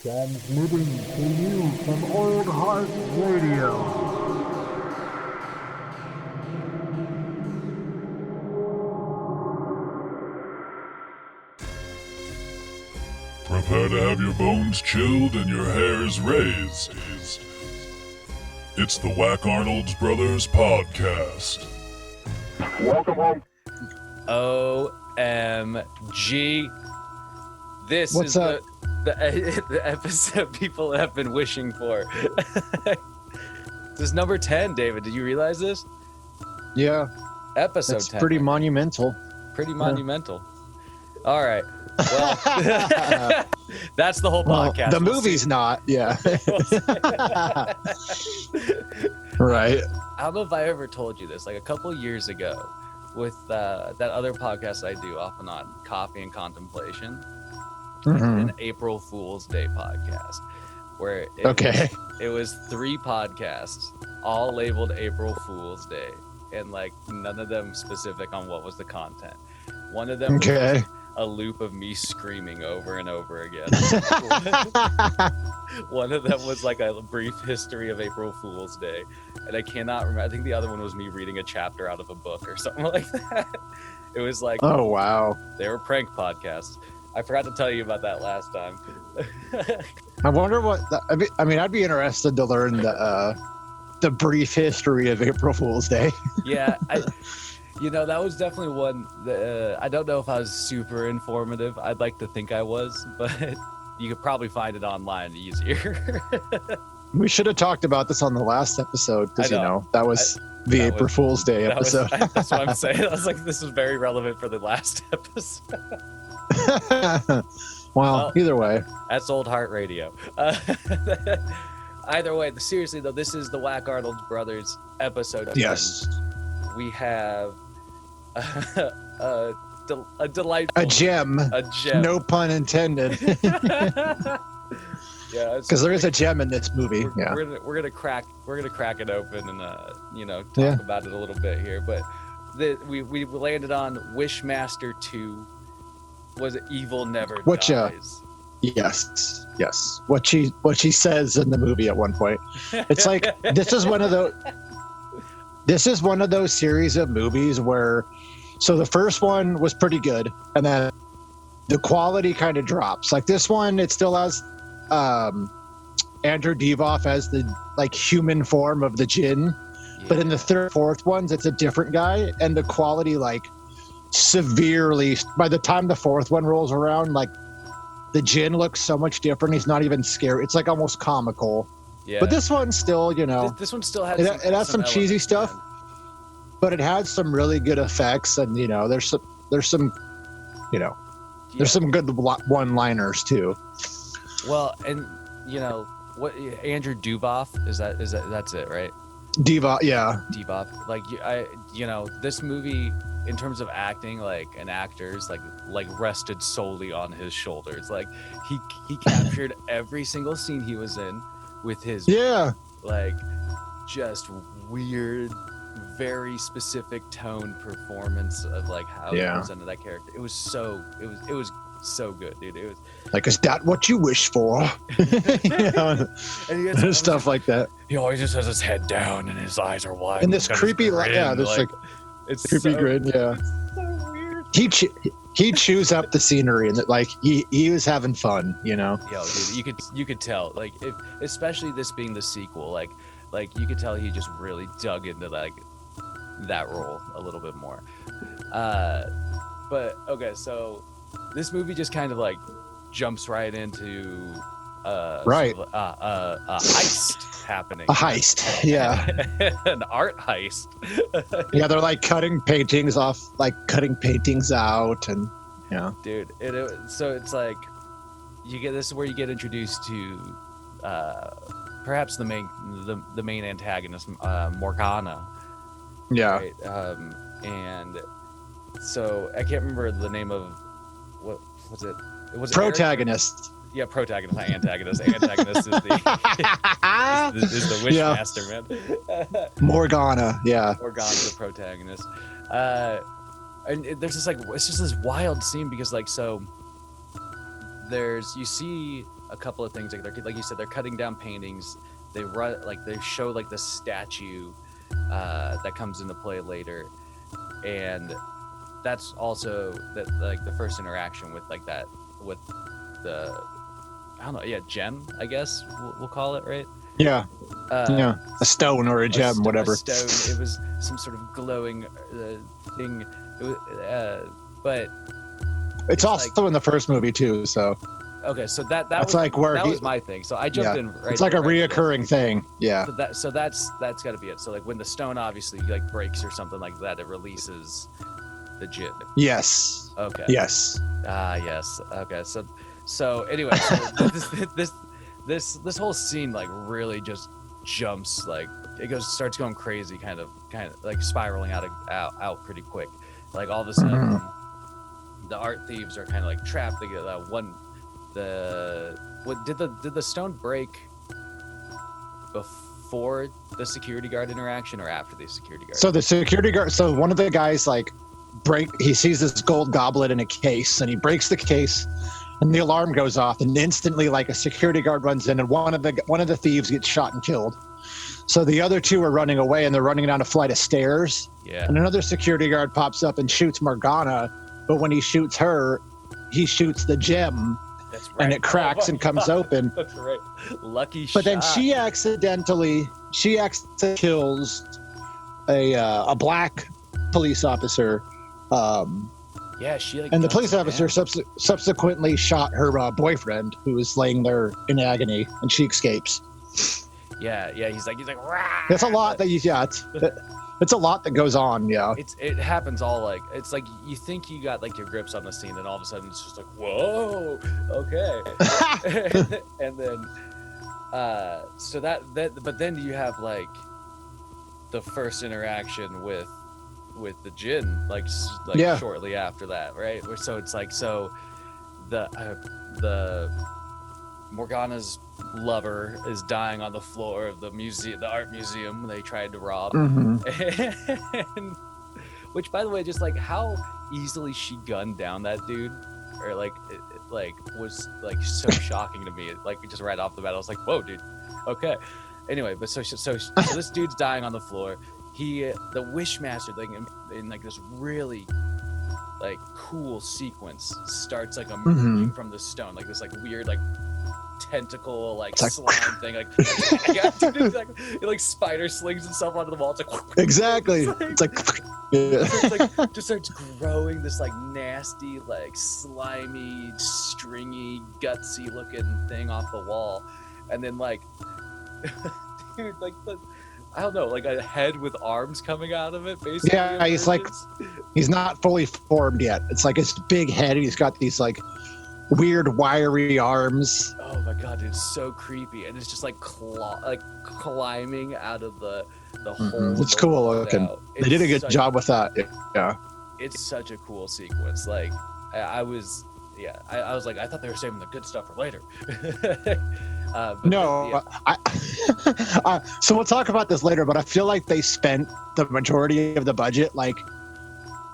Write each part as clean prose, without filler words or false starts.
Transmitting to you from Old Heart Radio. Prepare to have your bones chilled and your hairs raised. It's the WacArnold's Brothers podcast. Welcome home. OMG. This What's is up? the episode people have been wishing for. This is number 10, David. Did you realize this? Yeah, Episode that's 10. pretty monumental. Pretty monumental. All right. Well, that's the whole Well, podcast. the We'll movie's see. not. Yeah. Right. I don't know if I ever told you this. Like a couple years ago, with that other podcast I do off and on, Coffee and Contemplation, Mhm. an April Fool's Day podcast, where it was 3 podcasts, all labeled April Fool's Day, and like none of them specific on what was the content. One of them Okay. was a loop of me screaming over and over again. One of them was like a brief history of April Fool's Day, and I cannot remember. I think the other one was me reading a chapter out of a book or something like that. It was like, Oh wow. they were prank podcasts. I forgot to tell you about that last time. I wonder what. I mean, I'd be interested to learn the brief history of April Fool's Day. Yeah, that was definitely one. I don't know if I was super informative. I'd like to think I was, but you could probably find it online easier. We should have talked about this on the last episode because I know. that was the that April was- Fool's Day episode. That's what I'm saying. I was like, this is very relevant for the last episode. Well, either way. That's Old Heart Radio. Either way, seriously though, this is the WacArnold's Brothers episode 10. Yes. We have a delightful A gem. A gem. No pun intended. Yeah, Because there is a gem in this movie. Yeah. we're gonna crack it open and talk Yeah. about it a little bit here. But we landed on Wishmaster 2. Was it Evil Never Which, Dies? Yes. What she says in the movie at one point. It's like this is one of those series of movies where so the first one was pretty good and then the quality kind of drops. Like this one, it still has Andrew Divoff as the like human form of the djinn, but in the third, fourth ones, it's a different guy, and the quality like severely. By the time the fourth one rolls around, like the djinn looks so much different. He's not even scary. It's like almost comical. Yeah. But this one still, This one still has it has some cheesy elements, stuff, man. but it has some really good effects, and there's some there's some good one-liners too. Well, and what Andrew Divoff that's it, right? Diva, yeah. Divoff. Like this movie in terms of acting, like an actor's like rested solely on his shoulders. Like he captured every single scene he was in with his like just weird, very specific tone performance of like how he presented that character. It was so good, dude. It was Like, is that what you wish for? and he has Stuff like that. He always just has his head down and his eyes are wide. And this He's got his creepy, grin, this like it's creepy so, grin, yeah. It's so weird. He chews up the scenery, and like he was having fun, Yo, dude, you could tell, like, if especially this being the sequel, like you could tell he just really dug into like that role a little bit more. But okay, so this movie just kind of like jumps right into Right. sort of, a heist happening. A heist, yeah. An art heist. Yeah, they're like cutting paintings out, and Dude, so it's like this is where you get introduced to perhaps the main antagonist, Morgana. yeah. Right? And so I can't remember the name of what was it? Was it Protagonist. Yeah, protagonist, not antagonist. Antagonist is the Wishmaster, man. Morgana, yeah. Morgana, the protagonist. And there's this it's just this wild scene because so you see a couple of things like you said, they're cutting down paintings. They show like the statue that comes into play later, and that's also the first interaction with with the gem, I guess we'll call it, right? Yeah. A stone or a gem, whatever. A stone. It was some sort of glowing thing. It was, but it's also in the first movie too. So okay, so that was like where that was my thing. So I jumped in. Right, it's like a right reoccurring thing. Yeah. So that's got to be it. So like when the stone obviously like breaks or something like that, it releases the djinn. Yes. Okay. Yes. Yes. Okay. So anyway, so this whole scene like really just jumps, like it starts going crazy, kind of like spiraling out pretty quick. Like all of a sudden, the art thieves are kind of like trapped. They get did the stone break before the security guard interaction or after the security guard? So the security guard. So one of the guys he sees this gold goblet in a case, and he breaks the case. And the alarm goes off, and instantly, like a security guard runs in, and one of the thieves gets shot and killed. So the other two are running away, and they're running down a flight of stairs. Yeah. And another security guard pops up and shoots Morgana, but when he shoots her, he shoots the gem, That's right. and it cracks and comes open. That's right. Lucky shot. But then she accidentally kills a black police officer. Yeah, she like. And the guns police him officer down. subsequently shot her boyfriend, who was laying there in agony, and she escapes. Yeah, he's like. Rah! That's a lot it's a lot that goes on. Yeah. It happens all like it's like you think you got like your grips on the scene, and all of a sudden it's just like whoa, okay, and then so that but then you have like the first interaction with the djinn like shortly after that, right? So it's like the Morgana's lover is dying on the floor of the art museum they tried to rob. And, which by the way, just like how easily she gunned down that dude, or like it was like so shocking to me. Like just right off the bat I was like, whoa dude, okay. Anyway, but so this dude's dying on the floor. The Wishmaster thing in like this really like cool sequence starts like emerging from the stone, like this like weird like tentacle like slime thing, like it like spider slings itself onto the wall. It's like exactly. It's like just starts growing this like nasty like slimy stringy gutsy looking thing off the wall, and then like dude like I don't know, like a head with arms coming out of it, basically. Yeah, he's not fully formed yet. It's like his big head. He's got these like weird wiry arms. Oh my god, dude, it's so creepy, and it's just like climbing out of the hole. It's cool looking. They did a good job with that. Yeah, it's such a cool sequence. Like I was like, I thought they were saving the good stuff for later. No, so we'll talk about this later, but I feel like they spent the majority of the budget like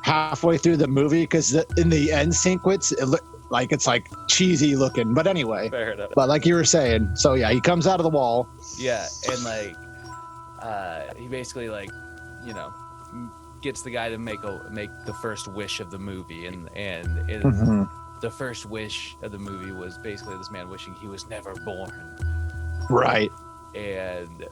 halfway through the movie, because in the end sequence it's like cheesy looking. But anyway, fair enough. But like you were saying, so yeah, he comes out of the wall. Yeah, and like he basically like gets the guy to make the first wish of the movie, and the first wish of the movie was basically this man wishing he was never born. Right. And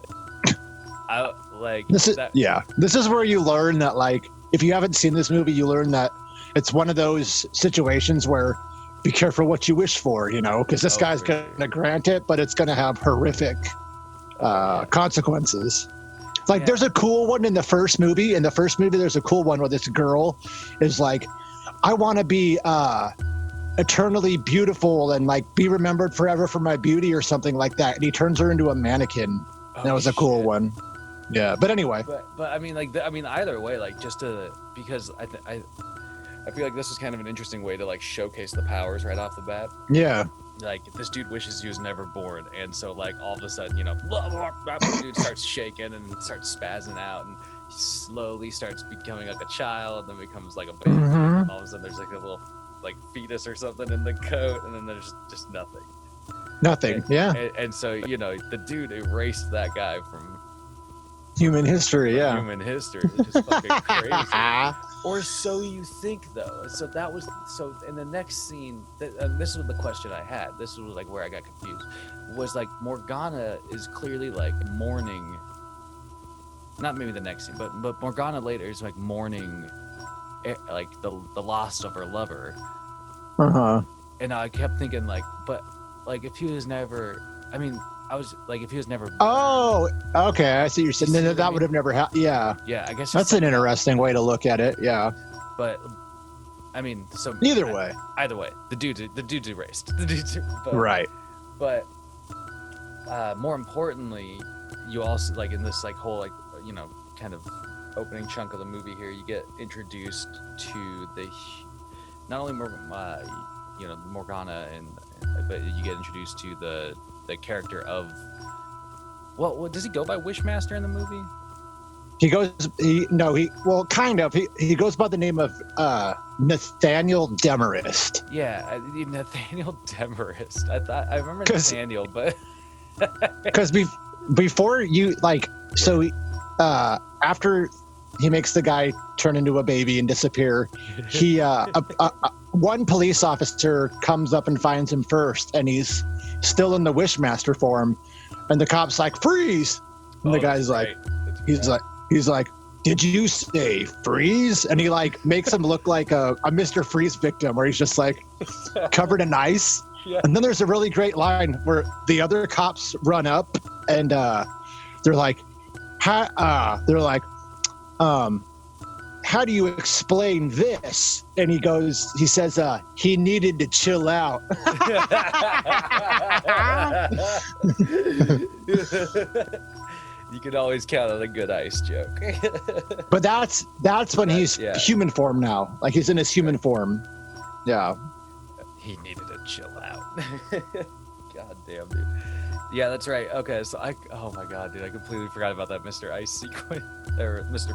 I like this is where you learn that, like, if you haven't seen this movie, you learn that it's one of those situations where be careful what you wish for, because this guy's going to grant it, but it's going to have horrific consequences. Like, there's a cool one in the first movie. In the first movie, there's a cool one where this girl is like, I want to be eternally beautiful and like be remembered forever for my beauty or something like that. And he turns her into a mannequin. That was a cool one. Yeah. But anyway. But I mean, either way, like because I feel like this is kind of an interesting way to like showcase the powers right off the bat. Yeah. Like this dude wishes he was never born, and so like all of a sudden, the dude starts shaking and starts spazzing out, and he slowly starts becoming like a child, and then becomes like a baby. And all of a sudden, there's like a little like fetus or something in the coat, and then there's just nothing. Nothing. Yeah. And so the dude erased that guy from Human history. Yeah. human history, which is fucking crazy. Or so you think, though. So that was in the next scene. This was the question I had. This was like where I got confused. Was like Morgana is clearly like mourning. Not maybe the next scene, but Morgana later is like mourning, like the loss of her lover. And I kept thinking like, but like if he was never, I mean, I was like, if he was never. Oh, okay. I see you're saying that would have never happened. Yeah. Yeah, I guess that's an interesting way to look at it. Yeah. But I mean, so either way, the dude's erased. Right. But more importantly, you also like in this like whole like kind of opening chunk of the movie here, you get introduced to not only Morgana but you get introduced to the character of what does he go by, Wishmaster in the movie? He goes by the name of Nathaniel Demarest. Yeah, Nathaniel Demarest. I remember Nathaniel, but because before you like after he makes the guy turn into a baby and disappear, he one police officer comes up and finds him first, and he's still in the Wishmaster form, and the cop's like, freeze, and the guy's like, he's like, did you say freeze? And he like makes him look like a Mr. Freeze victim, where he's just like covered in ice. Yeah. And then there's a really great line where the other cops run up and they're like, how do you explain this? And he says, he needed to chill out. You can always count on a good ice joke. But that's when he's human form now. Like he's in his human form. Yeah. He needed to chill out. God damn, dude. Yeah, that's right. Okay, so oh my god, dude, I completely forgot about that Mr. Ice sequence. Or Mr.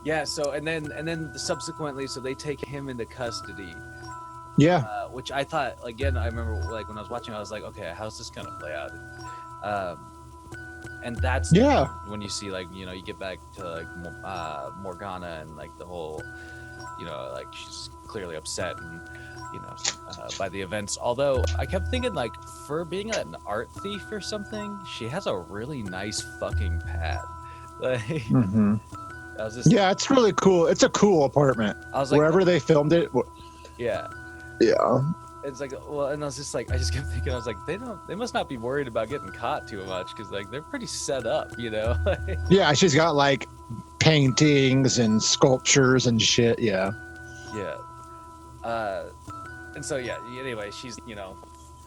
Yeah, so and then subsequently, so they take him into custody. Yeah. Which I thought, again, I remember like when I was watching, I was like, okay, how's this gonna play out? And that's when you see like you get back to like Morgana and like the whole, like she's clearly upset and by the events. Although I kept thinking like for being an art thief or something, she has a really nice fucking pad. Like, it's really cool. It's a cool apartment. I was like, wherever they filmed it. Yeah. Yeah. It's like, well, and I was just like, I just kept thinking, I was like, they must not be worried about getting caught too much because like they're pretty set up, Yeah, she's got like paintings and sculptures and shit. Yeah. Yeah. And so anyway, she's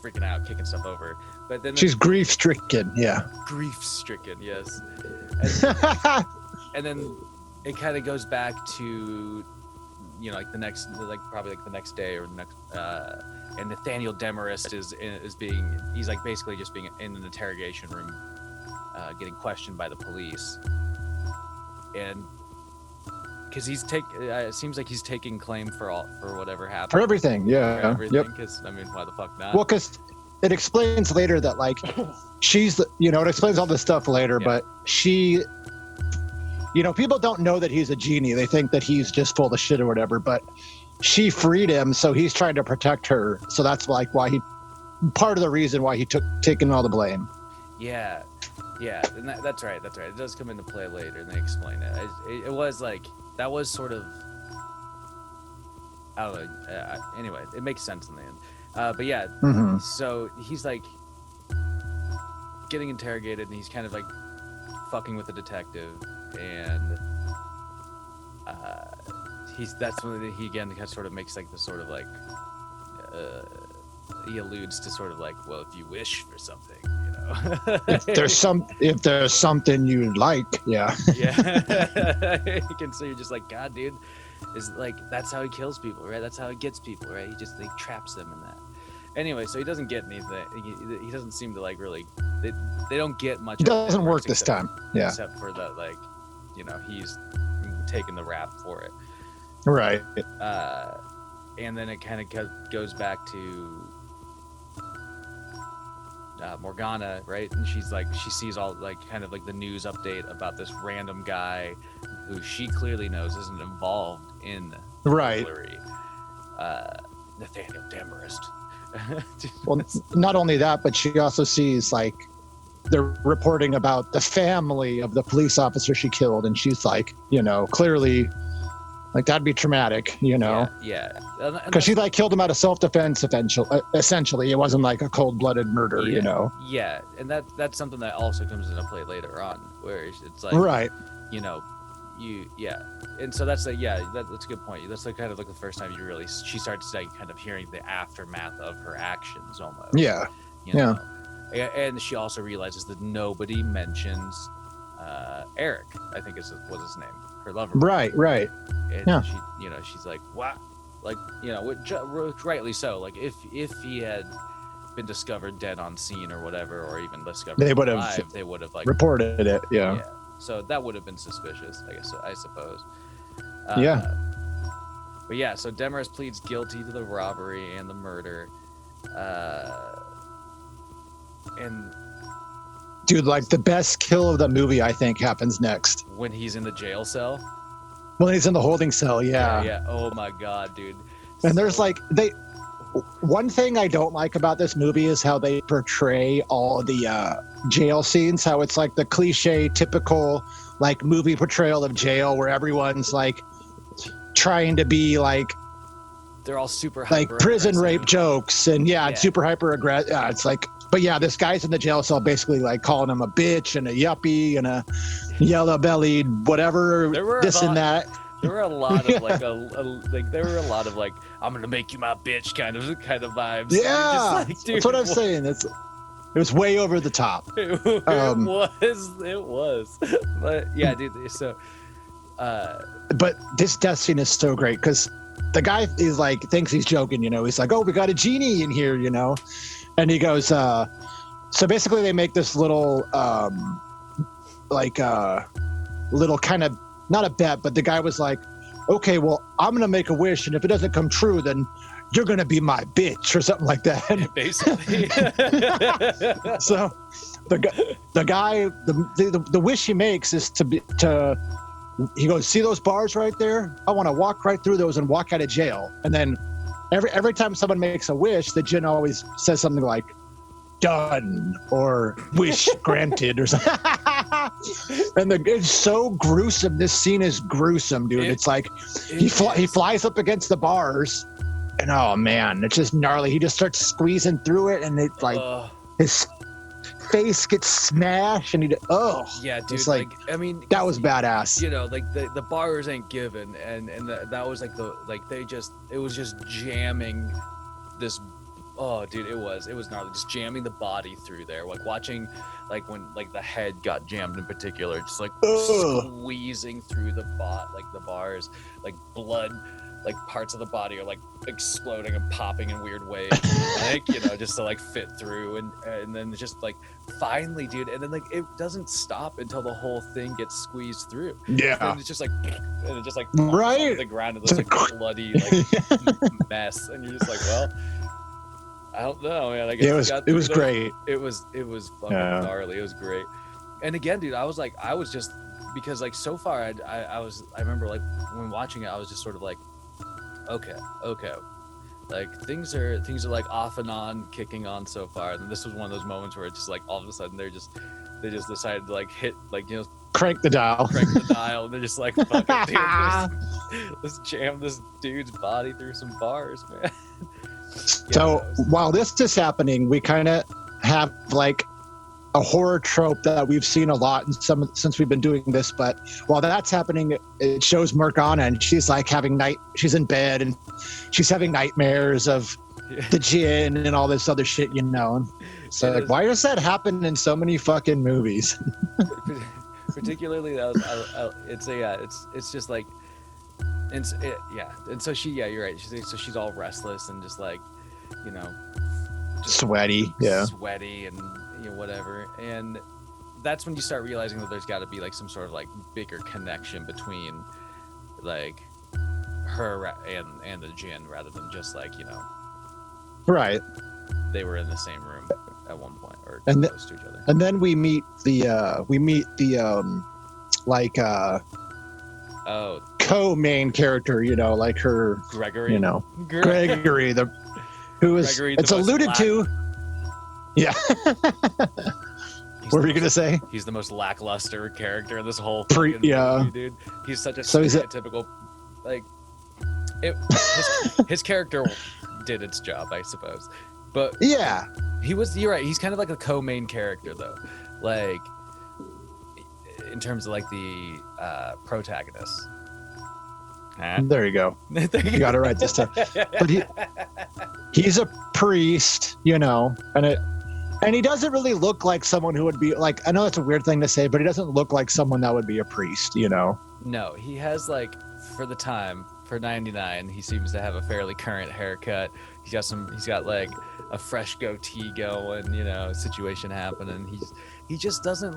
freaking out, kicking stuff over, but then she's grief stricken. Yeah. Grief stricken, yes. And then it kind of goes back to like the next, like probably like the next day or the next, and Nathaniel Demarest is he's like basically just being in an interrogation room, getting questioned by the police, and because it seems like he's taking claim for whatever happened, for everything. Yeah. For everything, because I mean, why the fuck not? Well, because it explains later that like she's it explains all this stuff later, but she. People don't know that he's a genie. They think that he's just full of shit or whatever, but she freed him, so he's trying to protect her. So that's like why part of the reason why he taking all the blame. Yeah. And that's right. It does come into play later, and they explain it. It was like, that was sort of, I don't know. Anyway, it makes sense in the end. But yeah, so he's like getting interrogated, and he's kind of like fucking with the detective. And that's when he again kind of sort of makes like the sort of like he alludes to sort of like, well, if you wish for something, if there's something you like, yeah. You can see, you're just like, God, dude, is like, that's how he kills people, right? That's how he gets people, right? He traps them in that. Anyway, so he doesn't get anything. He doesn't seem to like really. They don't get much. It doesn't work this time. Yeah. Except for that, like, he's taking the rap for it. Right. And then it kind of goes back to Morgana, right? And she's like, she sees all like kind of like the news update about this random guy who she clearly knows isn't involved in the burglary. Nathaniel Demarest. Well, not only that, but she also sees like they're reporting about the family of the police officer she killed, and she's like, you know, clearly, like that'd be traumatic, you know? Yeah. Because she like killed him out of self-defense. Essentially, it wasn't like a cold-blooded murder, you know? Yeah, and that's something that also comes into play later on, where it's like, right, you know, and so that's like, that's a good point. That's like kind of like the first time she starts like kind of hearing the aftermath of her actions almost. Yeah, you know? And she also realizes that nobody mentions Eric, I think was his name, her lover. Right. And she, you know, she's like, what? Like, you know, which rightly so. Like, if he had been discovered dead on scene or whatever, or even discovered alive, they would have like reported it. Yeah. So that would have been suspicious, I suppose. But yeah, so Demarest pleads guilty to the robbery and the murder. And dude, like the best kill of the movie, I think, happens next. When he's in the jail cell? When he's in the holding cell, Yeah. Oh my God, dude. And there's like, one thing I don't like about this movie is how they portray all the jail scenes, how it's like the cliche, typical like movie portrayal of jail where everyone's like trying to be like, they're all super like prison rape jokes and super hyper aggressive. It's like, but yeah, this guy's in the jail cell basically like calling him a bitch and a yuppie and a yellow bellied whatever, and that. There were a lot of like there were a lot of like, I'm gonna make you my bitch kind of vibes. Yeah, like, dude, that's what I'm saying. It was way over the top. It was. But yeah, dude. So, but this death scene is so great because the guy is like thinks he's joking. You know, he's like, "Oh, we got a genie in here," you know, and he goes, So basically, they make this little little kind of. Not a bet, but the guy was like, okay, well, I'm going to make a wish, and if it doesn't come true, then you're going to be my bitch or something like that. Basically. So the guy, the wish he makes is he goes, see those bars right there? I want to walk right through those and walk out of jail. And then every time someone makes a wish, the djinn always says something like, done, or wish granted, or something. And it's so gruesome. This scene is gruesome, dude. It's like he flies up against the bars, and oh man, it's just gnarly. He just starts squeezing through it, and it's like his face gets smashed, and yeah, dude. It's like I mean, that was badass. You know, like the bars ain't given, and that was like it was just jamming this. Oh, dude, it was gnarly. Just jamming the body through there, like watching, like when like the head got jammed in particular, just like squeezing through the bars, like blood, like parts of the body are like exploding and popping in weird ways, like, you know, just to like fit through, and then just like finally, dude, and then like it doesn't stop until the whole thing gets squeezed through. Yeah, and it's just like, and it just like right to the ground, and this like bloody like mess, and you're just like, well. I don't know, man. I guess it was great. It was fucking gnarly. It was great. And again, dude, I was just because like so far I remember like when watching it, I was just sort of like, okay, like things are like off and on, kicking on so far. And this was one of those moments where it's just like all of a sudden they just decided to like hit, like, you know, crank the dial, and they're just like, fuck it, dude, let's jam this dude's body through some bars, man. So while this is happening, we kind of have like a horror trope that we've seen a lot since we've been doing this. But while that's happening, it shows Morgana, and she's like she's in bed and she's having nightmares of the djinn and all this other shit, you know. So like, why does that happen in so many fucking movies? Particularly, it's just like. And so you're right. She's all restless and just like, you know, just sweaty, and, you know, whatever. And that's when you start realizing that there's got to be like some sort of like bigger connection between like her and the Jinn, rather than just like Right. they were in the same room at one point or And close to each other. And then we meet the Oh, co-main character, like her, Gregory. Gregory, who is Gregory, the it's most alluded to. Yeah. He's What the were you gonna say? He's the most lackluster character in this whole Yeah. movie, dude. He's such a So he's stereotypical, his character did its job, I suppose. But Yeah. you're right. He's kind of like a co-main character though, like in terms of like the protagonist. Huh? There you go. There You got it right this time. But he's a priest, and he doesn't really look like someone who would be like, I know that's a weird thing to say, but he doesn't look like someone that would be a priest, No, he has like, for the time, for 99, he seems to have a fairly current haircut. He's got like a fresh goatee going, situation happening. He just doesn't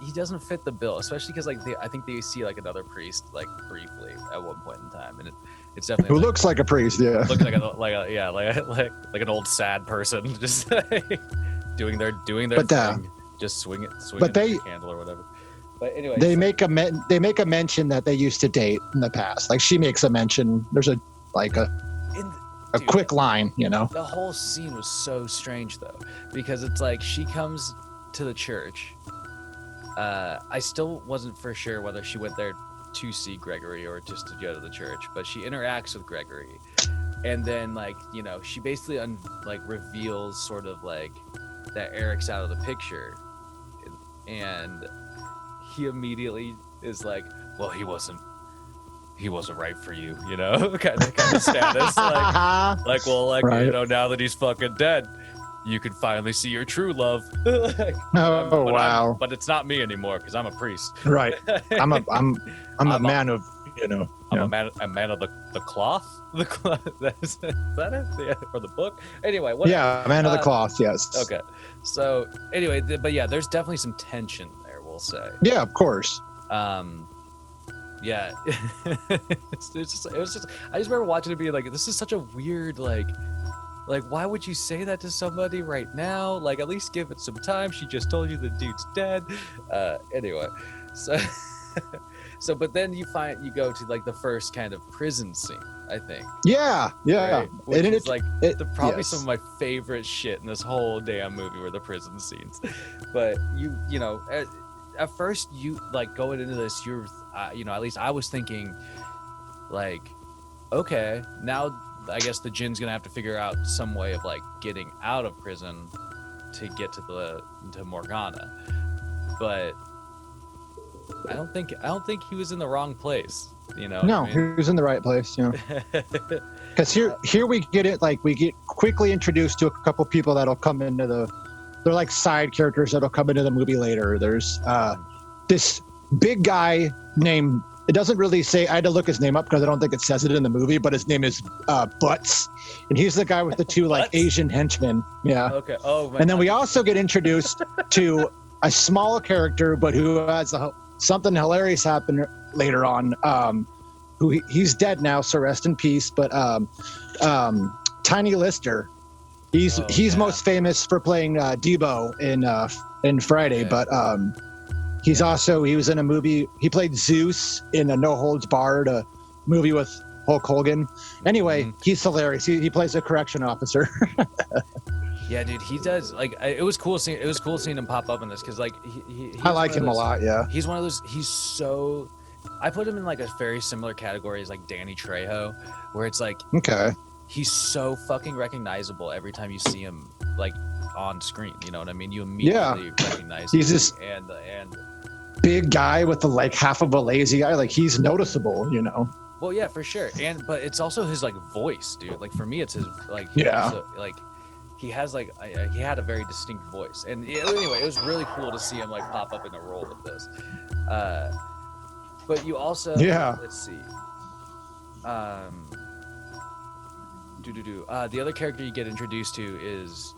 he doesn't fit the bill, especially because I think they see like another priest like briefly at one point in time, and it's definitely who looks like a priest, yeah. looking like an old sad person, just doing their thing, just swinging the candle or whatever. But anyway, they make a mention that they used to date in the past. Like she makes a mention. There's a quick line, The whole scene was so strange though, because it's like she comes to the church. I still wasn't for sure whether she went there to see Gregory or just to go to the church, but she interacts with Gregory, and then she basically reveals sort of like that Eric's out of the picture, and he immediately is like, well, he wasn't right for you, kind of status, right. Now that he's fucking dead, you can finally see your true love. Wow. But it's not me anymore because I'm a priest. Right. I'm a man of, I'm a man of the cloth. The cloth. Is that it? Yeah, or the book? Anyway. Whatever. Yeah, man of the cloth. Yes. Okay. So anyway, but yeah, there's definitely some tension there, we'll say. Yeah, of course. Yeah. it was just. I just remember watching it being like, this is such a weird Like, why would you say that to somebody right now? Like, at least give it some time. She just told you the dude's dead. Anyway, but then you go to like the first kind of prison scene, I think. Yeah. Right? Which is probably yes. some of my favorite shit in this whole damn movie were the prison scenes. But at first you like going into this, you're, at least I was thinking like, okay, now I guess the Jinn's gonna have to figure out some way of like getting out of prison to get to Morgana, but I don't think he was in the wrong place. No, he was in the right place. Because here we get it. Like we get quickly introduced to a couple people that'll come into they're like side characters that'll come into the movie later. There's this big guy named. It doesn't really say. I had to look his name up because I don't think it says it in the movie. But his name is Butts, and he's the guy with the two like Asian henchmen. Yeah. Okay. Oh. And then we also get introduced to a small character, but who has something hilarious happen later on. He's dead now, so rest in peace. But Tiny Lister, he's most famous for playing Debo in Friday, but. He was in a movie. He played Zeus in a No Holds Barred, a movie with Hulk Hogan. Anyway, He's hilarious. He plays a correction officer. Yeah, dude, he does. Like, it was cool seeing him pop up in this because, like, I like him a lot. Yeah, he's one of those. He's so. I put him in like a very similar category as like Danny Trejo, where it's like, okay, he's so fucking recognizable every time you see him like on screen. You know what I mean? You immediately recognize him. He's this and big guy with the like half of a lazy eye. Like he's noticeable. Well, yeah, for sure. But it's also his like voice, dude. Like for me, it's his like he has like he had a very distinct voice. And anyway, it was really cool to see him like pop up in a role with this. But you also let's see. The other character you get introduced to is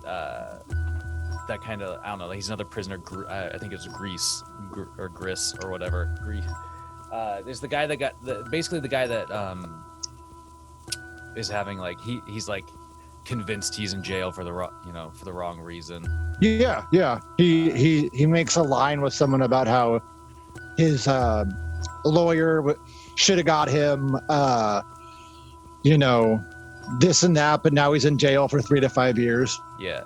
that kind of, I don't know, he's another prisoner. I think it's Grease or Gris or whatever. There's the guy that got basically the guy that is having like he's like convinced he's in jail for the wrong reason. Yeah. He makes a line with someone about how his lawyer should have got him, this and that, but now he's in jail for 3 to 5 years. Yeah,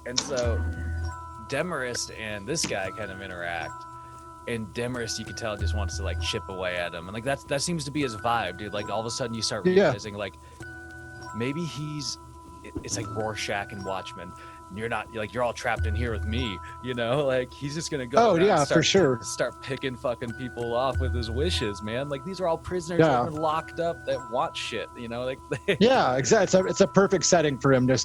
and so Demarest and this guy kind of interact. And Demarest, you could tell, just wants to like chip away at him, and like that seems to be his vibe, dude. Like all of a sudden, you start realizing like maybe it's like Rorschach and Watchmen. You're all trapped in here with me, like he's just gonna go. Oh yeah, for sure. Start picking fucking people off with his wishes, man. Like these are all prisoners that have been locked up that want shit, like. Yeah, exactly. It's a perfect setting for him to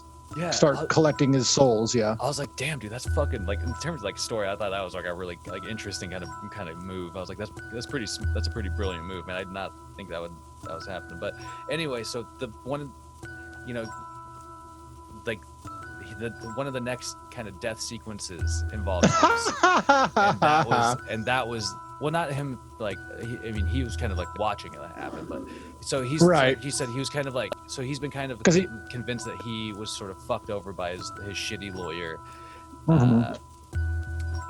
start collecting his souls. Yeah. I was like, damn, dude, that's fucking like in terms of like story. I thought that was like a really like interesting kind of move. I was like, that's a pretty brilliant move, man. I did not think that was happening. But anyway, so the one, like. One of the next kind of death sequences involved and that was well, not him, like he was kind of like watching it happen, but so he said he was kind of like, so he's been kind of convinced that he was sort of fucked over by his shitty lawyer.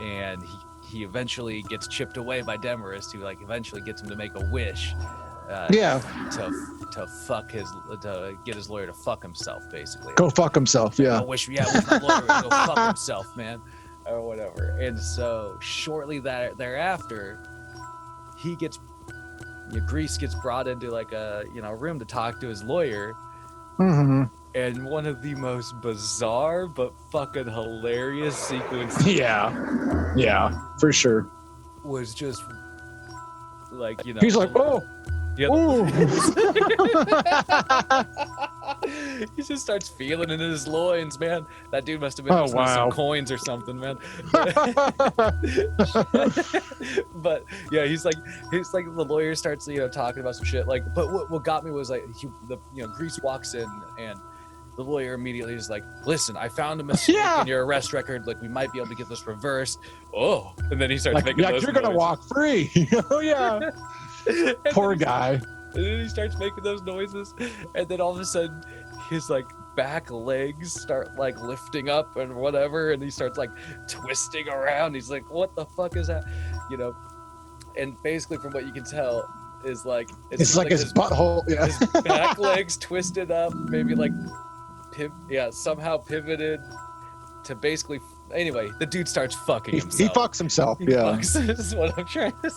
And he eventually gets chipped away by Demarest, who like eventually gets him to make a wish to get his lawyer to fuck himself, basically. Go fuck himself, yeah. Wish my lawyer would go fuck himself, man, or whatever. And so shortly thereafter, Grease gets brought into like a room to talk to his lawyer. And one of the most bizarre but fucking hilarious sequences. Yeah, for sure. Was just like He's like, oh. He just starts feeling in his loins, man. That dude must have been listening to some coins or something, man. But yeah, he's like the lawyer starts talking about some shit. Like, but what got me was like Grease walks in and the lawyer immediately is like, listen, I found a mistake in your arrest record. Like, we might be able to get this reversed. Oh, and then he starts making those you're gonna walk free. Oh yeah. Poor guy. And then he starts making those noises, and then all of a sudden his like back legs start like lifting up and whatever, and he starts like twisting around. He's like, what the fuck is that? And basically from what you can tell is like it's like his butthole, his back legs twisted up, maybe like somehow pivoted to basically. Anyway, the dude starts fucking himself. He fucks himself. This is what I'm trying to.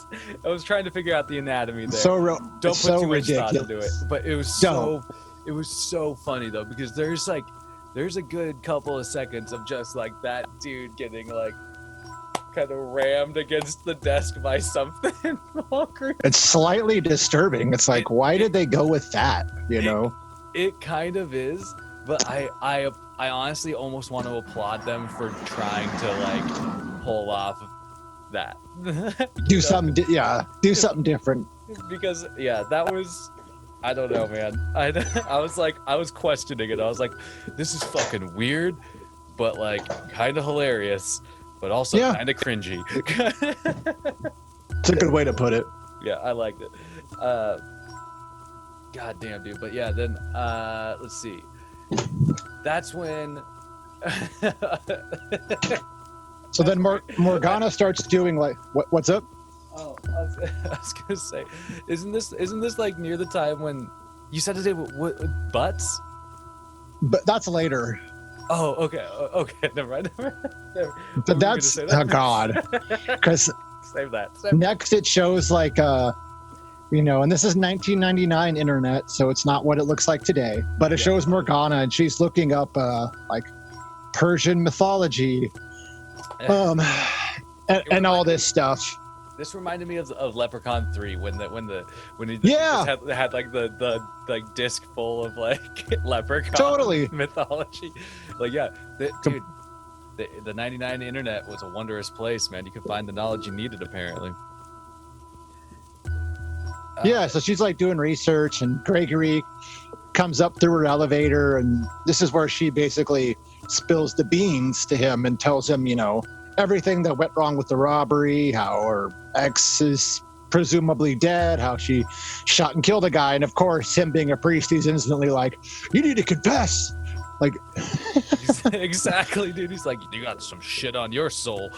I was trying to figure out the anatomy there. So real. Don't put too much thought into it. But it was so funny though, because there's a good couple of seconds of just like that dude getting like kind of rammed against the desk by something. It's slightly disturbing. It's like, why did they go with that? It kind of is, but I honestly almost want to applaud them for trying to like pull off that. Do something different. Because that was, I don't know, man. I was questioning it. I was like, this is fucking weird, but like kind of hilarious, but also kind of cringy. It's a good way to put it. Yeah, I liked it. God damn, dude. But yeah, then let's see. That's when. So then Morgana starts doing like what's up? Oh, I was gonna say, isn't this like near the time when you said today with butts? But that's later. Oh, okay, never mind. But that's God, because save that. Next it shows like and this is 1999 internet, so it's not what it looks like today. But it shows Morgana, and she's looking up like Persian mythology, and all this stuff. This reminded me of Leprechaun 3 when he had like the like disc full of like leprechaun mythology. Like dude, the 99 internet was a wondrous place, man. You could find the knowledge you needed apparently. So she's like doing research, and Gregory comes up through her elevator, and this is where she basically spills the beans to him and tells him, everything that went wrong with the robbery, how her ex is presumably dead, how she shot and killed a guy. And of course, him being a priest, he's instantly like, you need to confess. Like, exactly, dude. He's like, you got some shit on your soul.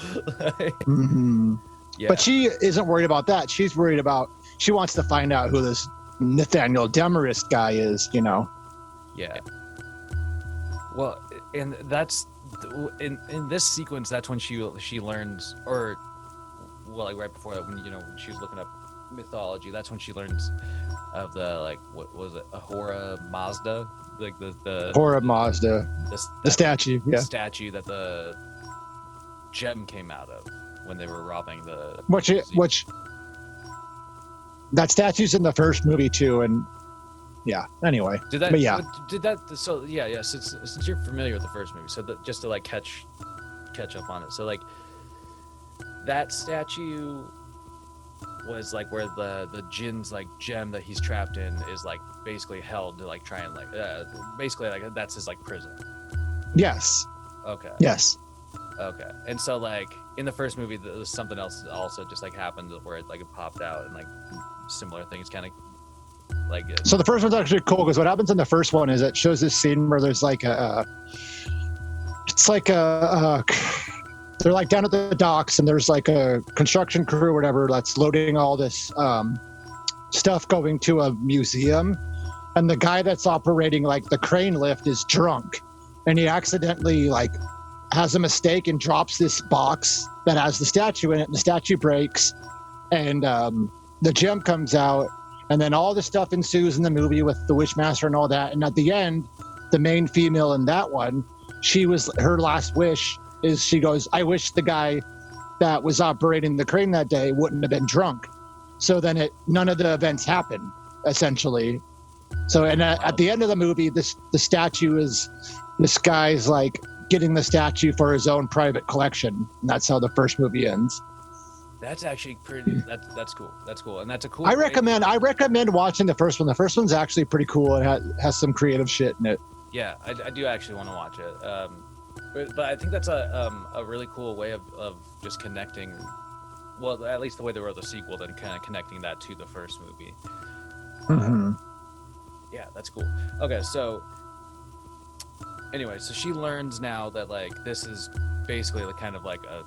Yeah. But she isn't worried about that. She's worried about, she wants to find out who this Nathaniel Demarest guy is, you know? Yeah. Well, and that's in this sequence. That's when she learns, or well, like right before that, when when she was looking up mythology. That's when she learns of the, like, what was it, Ahura Mazda, like the Ahura Mazda, the statue, the statue that the gem came out of when they were robbing the which that statue's in the first movie too, and anyway, since you're familiar with the first movie, so just to like catch up on it, so like that statue was like where the Jinn's like gem that he's trapped in is like basically held to like try and like basically like that's his like prison. Yes. Okay. Yes. Okay. And so like in the first movie, there was something else that also just like happened where it like it popped out, and like similar things kind of like. So the first one's actually cool because what happens in the first one is it shows this scene where there's like they're like down at the docks, and there's like a construction crew or whatever that's loading all this stuff going to a museum, and the guy that's operating like the crane lift is drunk, and he accidentally like has a mistake and drops this box that has the statue in it, and the statue breaks, and the gem comes out, and then all the stuff ensues in the movie with the Wishmaster and all that. And at the end, the main female in that one, her last wish is she goes, I wish the guy that was operating the crane that day wouldn't have been drunk. So then none of the events happen, essentially. So, and at the end of the movie, the statue is, this guy's like getting the statue for his own private collection. And that's how the first movie ends. That's actually pretty. That's cool. That's cool, and that's a cool. I recommend watching the first one. The first one's actually pretty cool. It has some creative shit in it. Yeah, I do actually want to watch it. But I think that's a really cool way of just connecting. Well, at least the way they wrote the sequel, then kind of connecting that to the first movie. Yeah, that's cool. Okay, so anyway, so she learns now that like this is basically like kind of like a,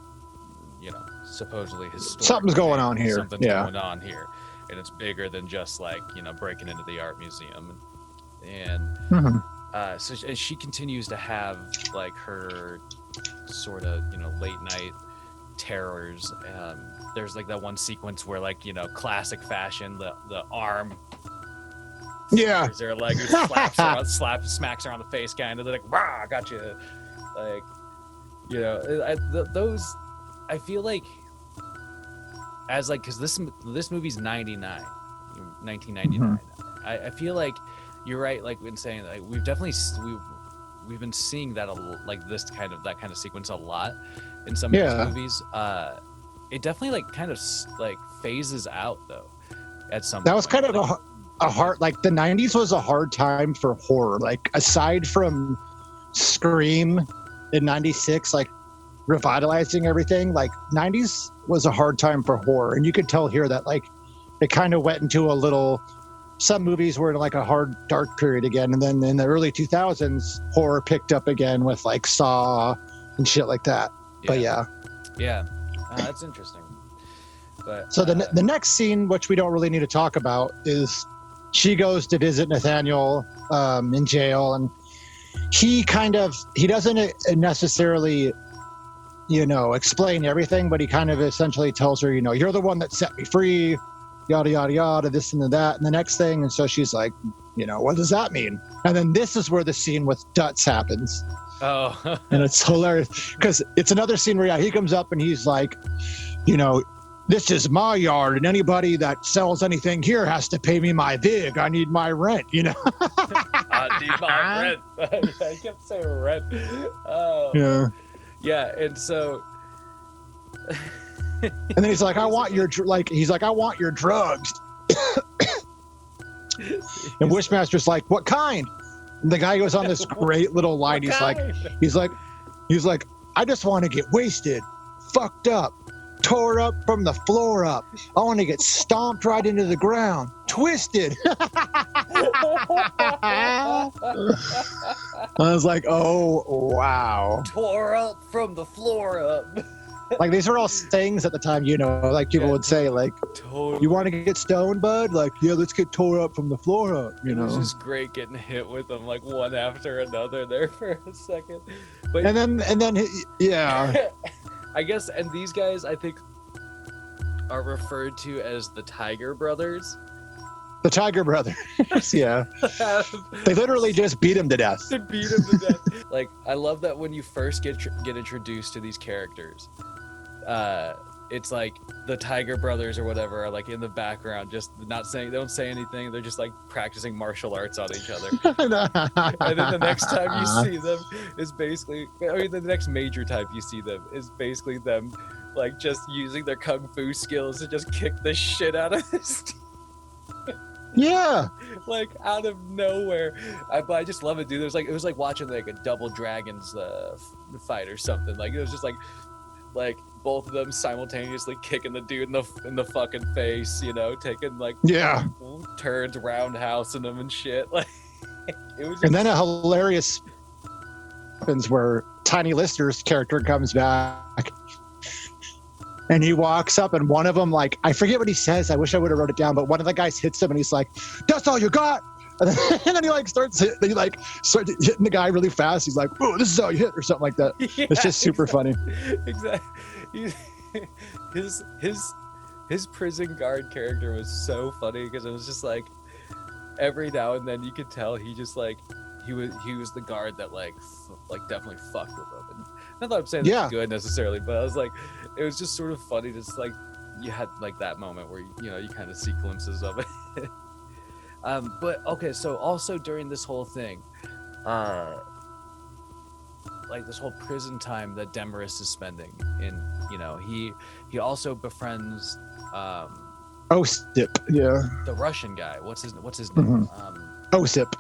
supposedly historic something's going on here. Something's going on here, and it's bigger than just like breaking into the art museum, and so she continues to have like her sort of late night terrors. There's like that one sequence where like classic fashion, the arm. Yeah. They're like smacks her on the face, kind of. They're like, "Rah, got you." Like, those. I feel like, as like, because this movie's 1999. I feel like you're right. Like when saying like we've been seeing that like that kind of sequence a lot in some of these movies. It definitely like kind of like phases out though. At some that was kind of a hard, like the 90s was a hard time for horror. Like aside from Scream in 96, like revitalizing everything, like 90s was a hard time for horror. And you could tell here that like it kind of went into some movies were in like a hard dark period again. And then in the early 2000s, horror picked up again with like Saw and shit like that. But yeah. That's interesting. But so the next scene, which we don't really need to talk about, is she goes to visit Nathaniel in jail, and he doesn't necessarily explain everything, but he kind of essentially tells her, you're the one that set me free, yada yada yada, this and that and the next thing. And so she's like, what does that mean? And then this is where the scene with Dutz happens. Oh. And it's hilarious because it's another scene where he comes up and he's like, this is my yard, and anybody that sells anything here has to pay me my vig. I need my rent, I need my rent. I kept saying rent. Oh. Yeah, and so. And then he's like, I want your drugs. And Wishmaster's like, what kind? And the guy goes on this great little line. He's like, I just want to get wasted, fucked up, tore up from the floor up. I want to get stomped right into the ground, twisted. I was like, oh, wow. Tore up from the floor up. Like, these were all sayings at the time, you know, like people would say, like, Totally. you want to get stoned, bud? Like, yeah, let's get tore up from the floor up, you It was know. just great getting hit with them like one after another there for a second. But And then, yeah. I guess, and these guys I think are referred to as the Tiger Brothers. The Tiger Brothers, yeah. They literally just beat him to death. To beat him to death. Like, I love that when you first get introduced to these characters, it's like the Tiger Brothers or whatever are like in the background, just not saying, they don't say anything. They're just like practicing martial arts on each other. And then the next time you see them is basically, I mean, the next major time you see them is basically them like just using their kung fu skills to just kick the shit out of this team. Yeah. Like out of nowhere. I just love it, dude. It was like watching like a Double Dragons fight or something. Like it was just like both of them simultaneously kicking the dude in the fucking face, you know, taking like turns, roundhousing him and shit. Like it was just... And then a hilarious happens where Tiny Lister's character comes back. And he walks up, and one of them, like, I forget what he says. I wish I would have wrote it down, but one of the guys hits him, and he's like, "That's all you got." And then he starts hitting the guy really fast. He's like, "Oh, this is how you hit," or something like that. Yeah, it's just super funny. Exactly. His prison guard character was so funny because it was just like every now and then you could tell he just like he was the guard that like definitely fucked with him. And not that I'm saying that's good necessarily, but I was like, it was just sort of funny. Just like you had like that moment where you kind of see glimpses of it. But okay, so also during this whole thing, like this whole prison time that Demarest is spending in, he also befriends Osip, yeah, the Russian guy. What's his name? Osip.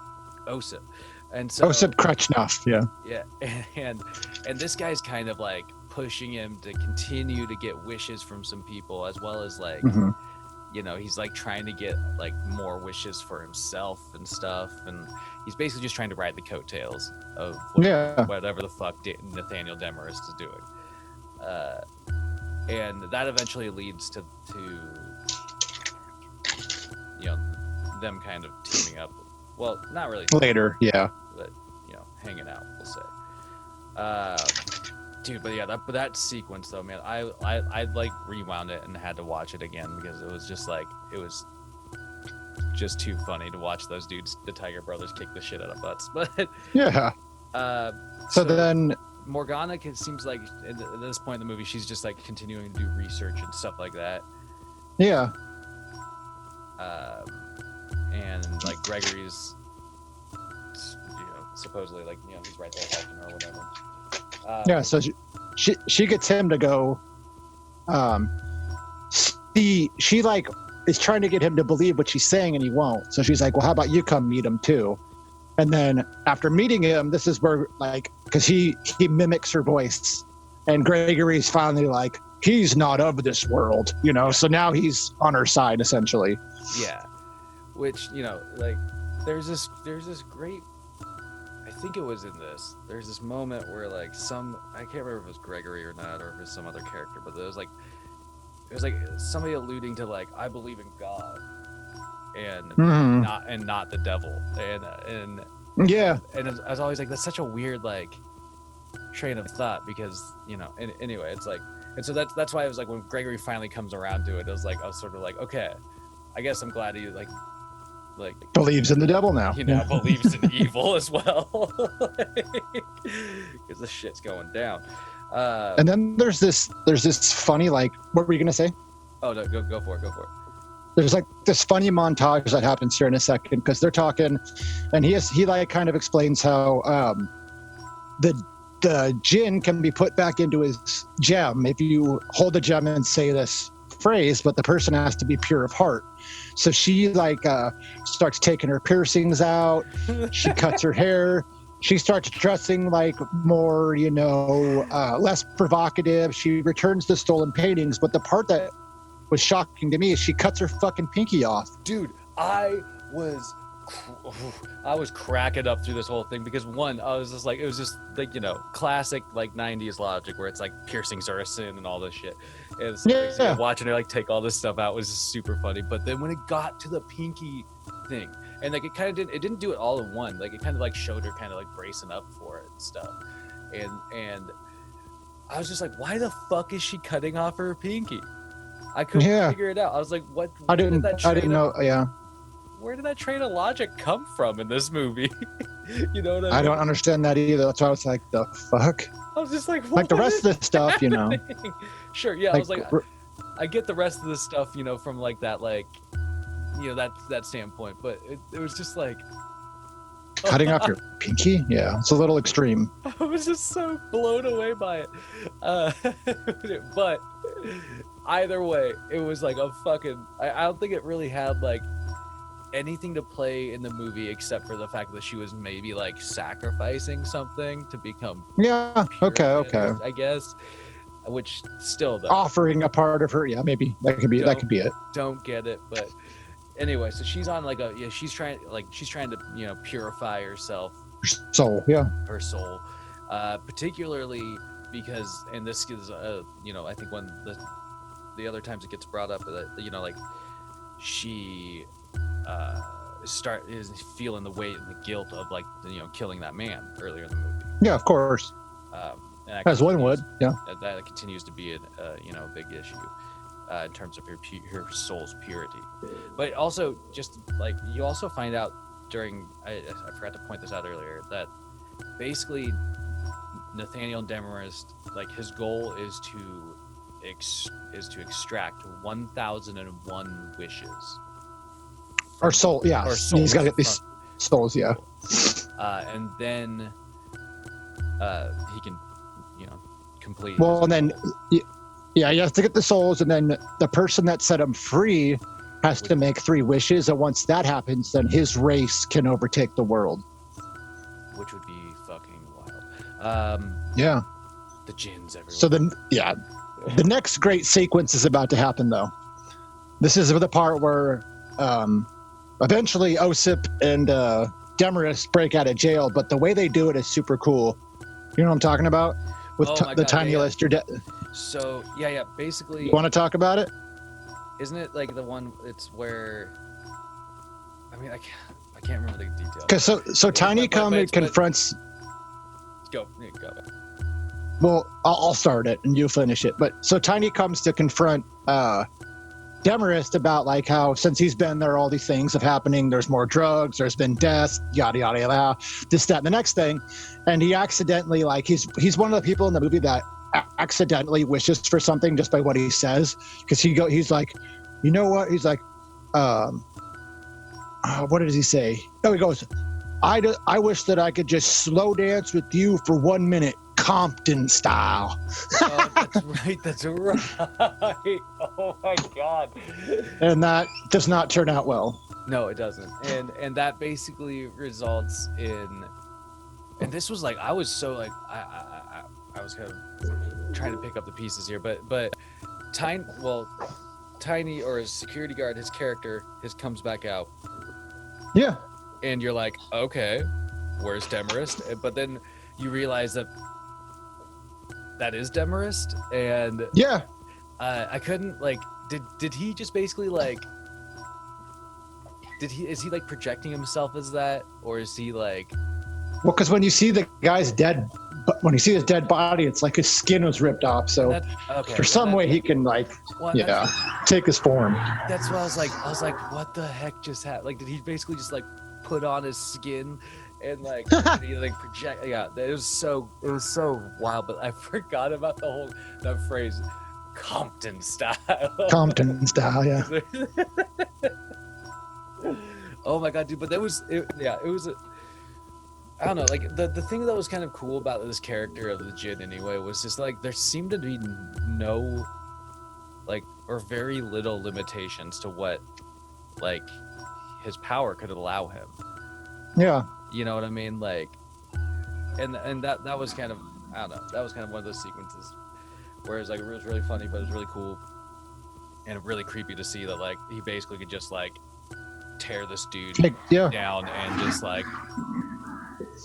And so Osip Krachnov, yeah, and this guy's kind of like pushing him to continue to get wishes from some people, as well as like he's like trying to get like more wishes for himself and stuff, and he's basically just trying to ride the coattails of whatever the fuck Nathaniel Demarest is doing, and that eventually leads to them kind of teaming up. Well, not really. Later, yeah. But, hanging out, we'll say. Dude, but yeah, that sequence though, man, I like rewound it and had to watch it again because it was just like, it was just too funny to watch those dudes, the Tiger Brothers, kick the shit out of butts. But yeah. So then Morgana seems like at this point in the movie, she's just like continuing to do research and stuff like that. Yeah. And like Gregory's, supposedly like he's right there helping her or whatever. So she gets him to go. She like is trying to get him to believe what she's saying, and he won't. So she's like, "Well, how about you come meet him too?" And then after meeting him, this is where like because he mimics her voice, and Gregory's finally like, he's not of this world, So now he's on her side essentially. Yeah. Which, like, there's this great, I think it was in this, there's this moment where, like, I can't remember if it was Gregory or not, or if it was some other character, but it was like somebody alluding to, like, I believe in God, and not the devil, and yeah. And I was always like, that's such a weird, like, train of thought, because, and anyway, it's like, and so that's why it was like, when Gregory finally comes around to it, I was sort of like, okay, I guess I'm glad he, like believes in the devil now. He now believes in evil as well, because the shit's going down. And then there's this funny, like, what were you gonna say? Oh no, go for it. There's like this funny montage that happens here in a second because they're talking, and he like kind of explains how the djinn can be put back into his gem if you hold the gem and say this phrase, but the person has to be pure of heart. So she like starts taking her piercings out. She cuts her hair. She starts dressing like more, less provocative. She returns the stolen paintings. But the part that was shocking to me is she cuts her fucking pinky off. Dude, I was cracking up through this whole thing because one, I was just like, it was just like, classic like 90s logic where it's like piercings are a sin and all this shit. And it's Yeah. watching her like take all this stuff out was just super funny. But then when it got to the pinky thing, and like it didn't do it all in one. Like it kind of like showed her kind of like bracing up for it and stuff. And I was just like, why the fuck is she cutting off her pinky? I couldn't figure it out. I was like, what? I didn't know. Yeah. Where did that train of logic come from in this movie? You know what I mean? I don't understand that either. That's why I was like, the fuck? I was just like, what like the rest of the stuff, Sure, yeah. I was like, I get the rest of the stuff, from like that, like, that standpoint. But it was just like cutting off your pinky. Yeah, it's a little extreme. I was just so blown away by it. But either way, it was like a fucking. I don't think it really had like anything to play in the movie except for the fact that she was maybe like sacrificing something to become okay I guess, which still though offering a part of her, maybe that could be it. Don't get it, but anyway, so she's on like she's trying to purify herself, her soul, particularly because, and this is I think one the other times it gets brought up that like she is feeling the weight and the guilt of like killing that man earlier in the movie. Yeah, of course. As one would. Yeah. That continues to be a big issue in terms of her soul's purity. But also, just like you also find out during I forgot to point this out earlier, that basically Nathaniel Demarest, like his goal is to extract 1,001 wishes. Or soul, yeah. Or souls. He's got to get these souls, yeah. And then he can, complete. Well, and then, he has to get the souls, and then the person that set him free has to make 3 wishes, and once that happens, then his race can overtake the world. Which would be fucking wild. Yeah. The jinns everywhere. So then, the next great sequence is about to happen, though. This is the part where eventually Osip and Demarest break out of jail, but the way they do it is super cool. You know what I'm talking about? With the tiny lister. So, basically... You want to talk about it? Isn't it like the one, it's where... I mean, I can't remember the details. Because so Tiny confronts... Go. Well, I'll start it and you finish it. But so Tiny comes to confront Demarest about like how since he's been there, all these things have happening. There's more drugs. There's been deaths. Yada yada yada. This, that, and the next thing. And he accidentally he's one of the people in the movie that accidentally wishes for something just by what he says. Because he's like, you know what? He's like, what does he say? Oh, he goes, I wish that I could just slow dance with you for 1 minute. Compton style. Oh, that's right. Oh my god. And that does not turn out well. No, it doesn't. And that basically results in, and this was like, I was so like, I was kind of trying to pick up the pieces here, but Tiny, or his security guard, his character, comes back out. Yeah. And you're like, okay, where's Demarest? But then you realize that is Demarest, and yeah, I couldn't like. Did he just basically like? Is he like projecting himself as that, or is he like? Well, because when you see the guy's dead, when you see his dead body, it's like his skin was ripped off. So for some way he can like, take his form. That's what I was like, what the heck just happened? Like, did he basically just like put on his skin? And like, he like project, it was so wild, but I forgot about that phrase, Compton style. Compton style, yeah. Oh my god, dude! But it was I don't know, like the thing that was kind of cool about this character of the Jinn anyway was just like there seemed to be no, like, or very little limitations to what like his power could allow him. Yeah. You know what I mean? Like, and that was kind of, I don't know, that was kind of one of those sequences where it was like, it was really funny, but it was really cool and really creepy to see that like he basically could just like tear this dude down and just like,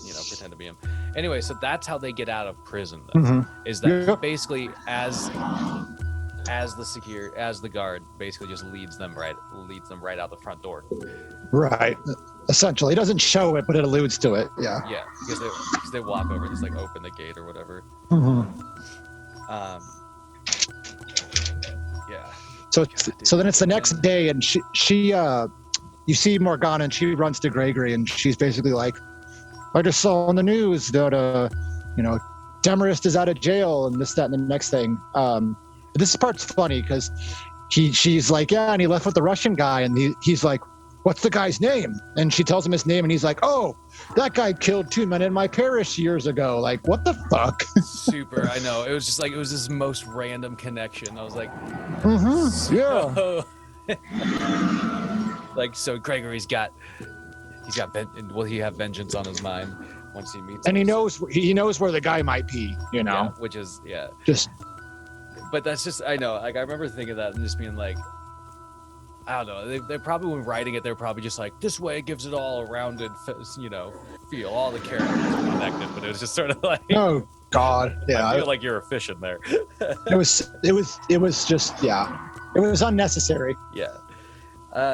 you know, pretend to be him. Anyway, so that's how they get out of prison then, is that he basically as the guard basically just leads them right out the front door. Right. Essentially, it doesn't show it, but it alludes to it. Yeah. Yeah, because they walk over, just like open the gate or whatever. Yeah. So then it's the next day, and she you see Morgana, and she runs to Gregory, and she's basically like, I just saw on the news that you know, Demarest is out of jail, and this, that, and the next thing. This part's funny because she's like, yeah, and he left with the Russian guy, and he's like, what's the guy's name? And she tells him his name, and he's like, oh, that guy killed 2 men in my parish years ago. Like, what the fuck? Super, I know. It was just like, it was this most random connection. I was like, yeah. Like, so Gregory's got, will he have vengeance on his mind once he meets and him? he knows where the guy might be, you know? Yeah, which is, just. But that's just, I know, like, I remember thinking that and just being like, I don't know, they probably, when writing it, they're probably just like, this way it gives it all a rounded, you know, feel, all the characters are connected, but it was just sort of like, oh God, yeah, I feel like you're efficient there. it was just, yeah, it was unnecessary. Yeah.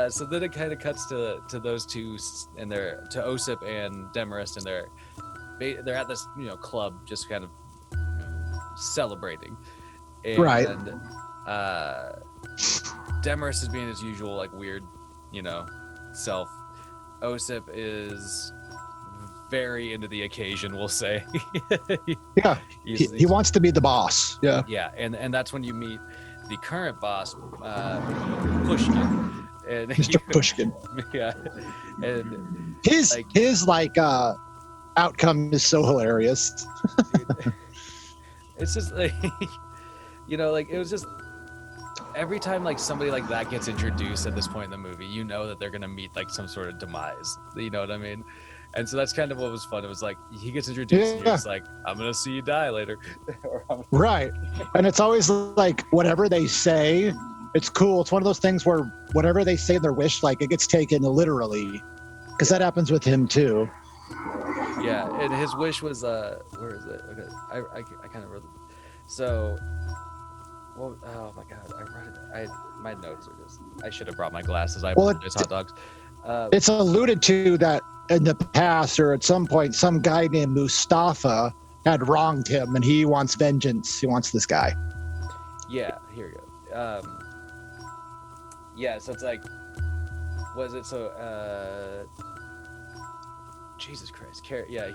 So then it kind of cuts to those two, and they're to Osip and Demarest, and they're at this, you know, club, just kind of celebrating. And, right. Demarest is being his usual, like, weird, you know, self. Osip is very into the occasion, we'll say. Yeah, he wants to be the boss. Yeah. Yeah, and that's when you meet the current boss, Pushkin. And Mr. Pushkin. Yeah. And his outcome is so hilarious. Dude, it's just like, you know, like, it was just, every time like somebody like that gets introduced at this point in the movie, you know that they're gonna meet like some sort of demise. You know what I mean? And so that's kind of what was fun. It was like he gets introduced, and it's like, I'm gonna see you die later. Right. And it's always like whatever they say, it's cool. It's one of those things where whatever they say their wish, like, it gets taken literally, because that happens with him too. Yeah, and his wish was where is it? Okay, I kind of wrote it. So, well, oh my god, I wrote it. My notes are just. I should have brought my glasses. I apologize, hot dogs. It's alluded to that in the past, or at some point, some guy named Mustafa had wronged him, and he wants vengeance. He wants this guy. Yeah, here we go. Yeah, so it's like, was it so? Jesus Christ, yeah,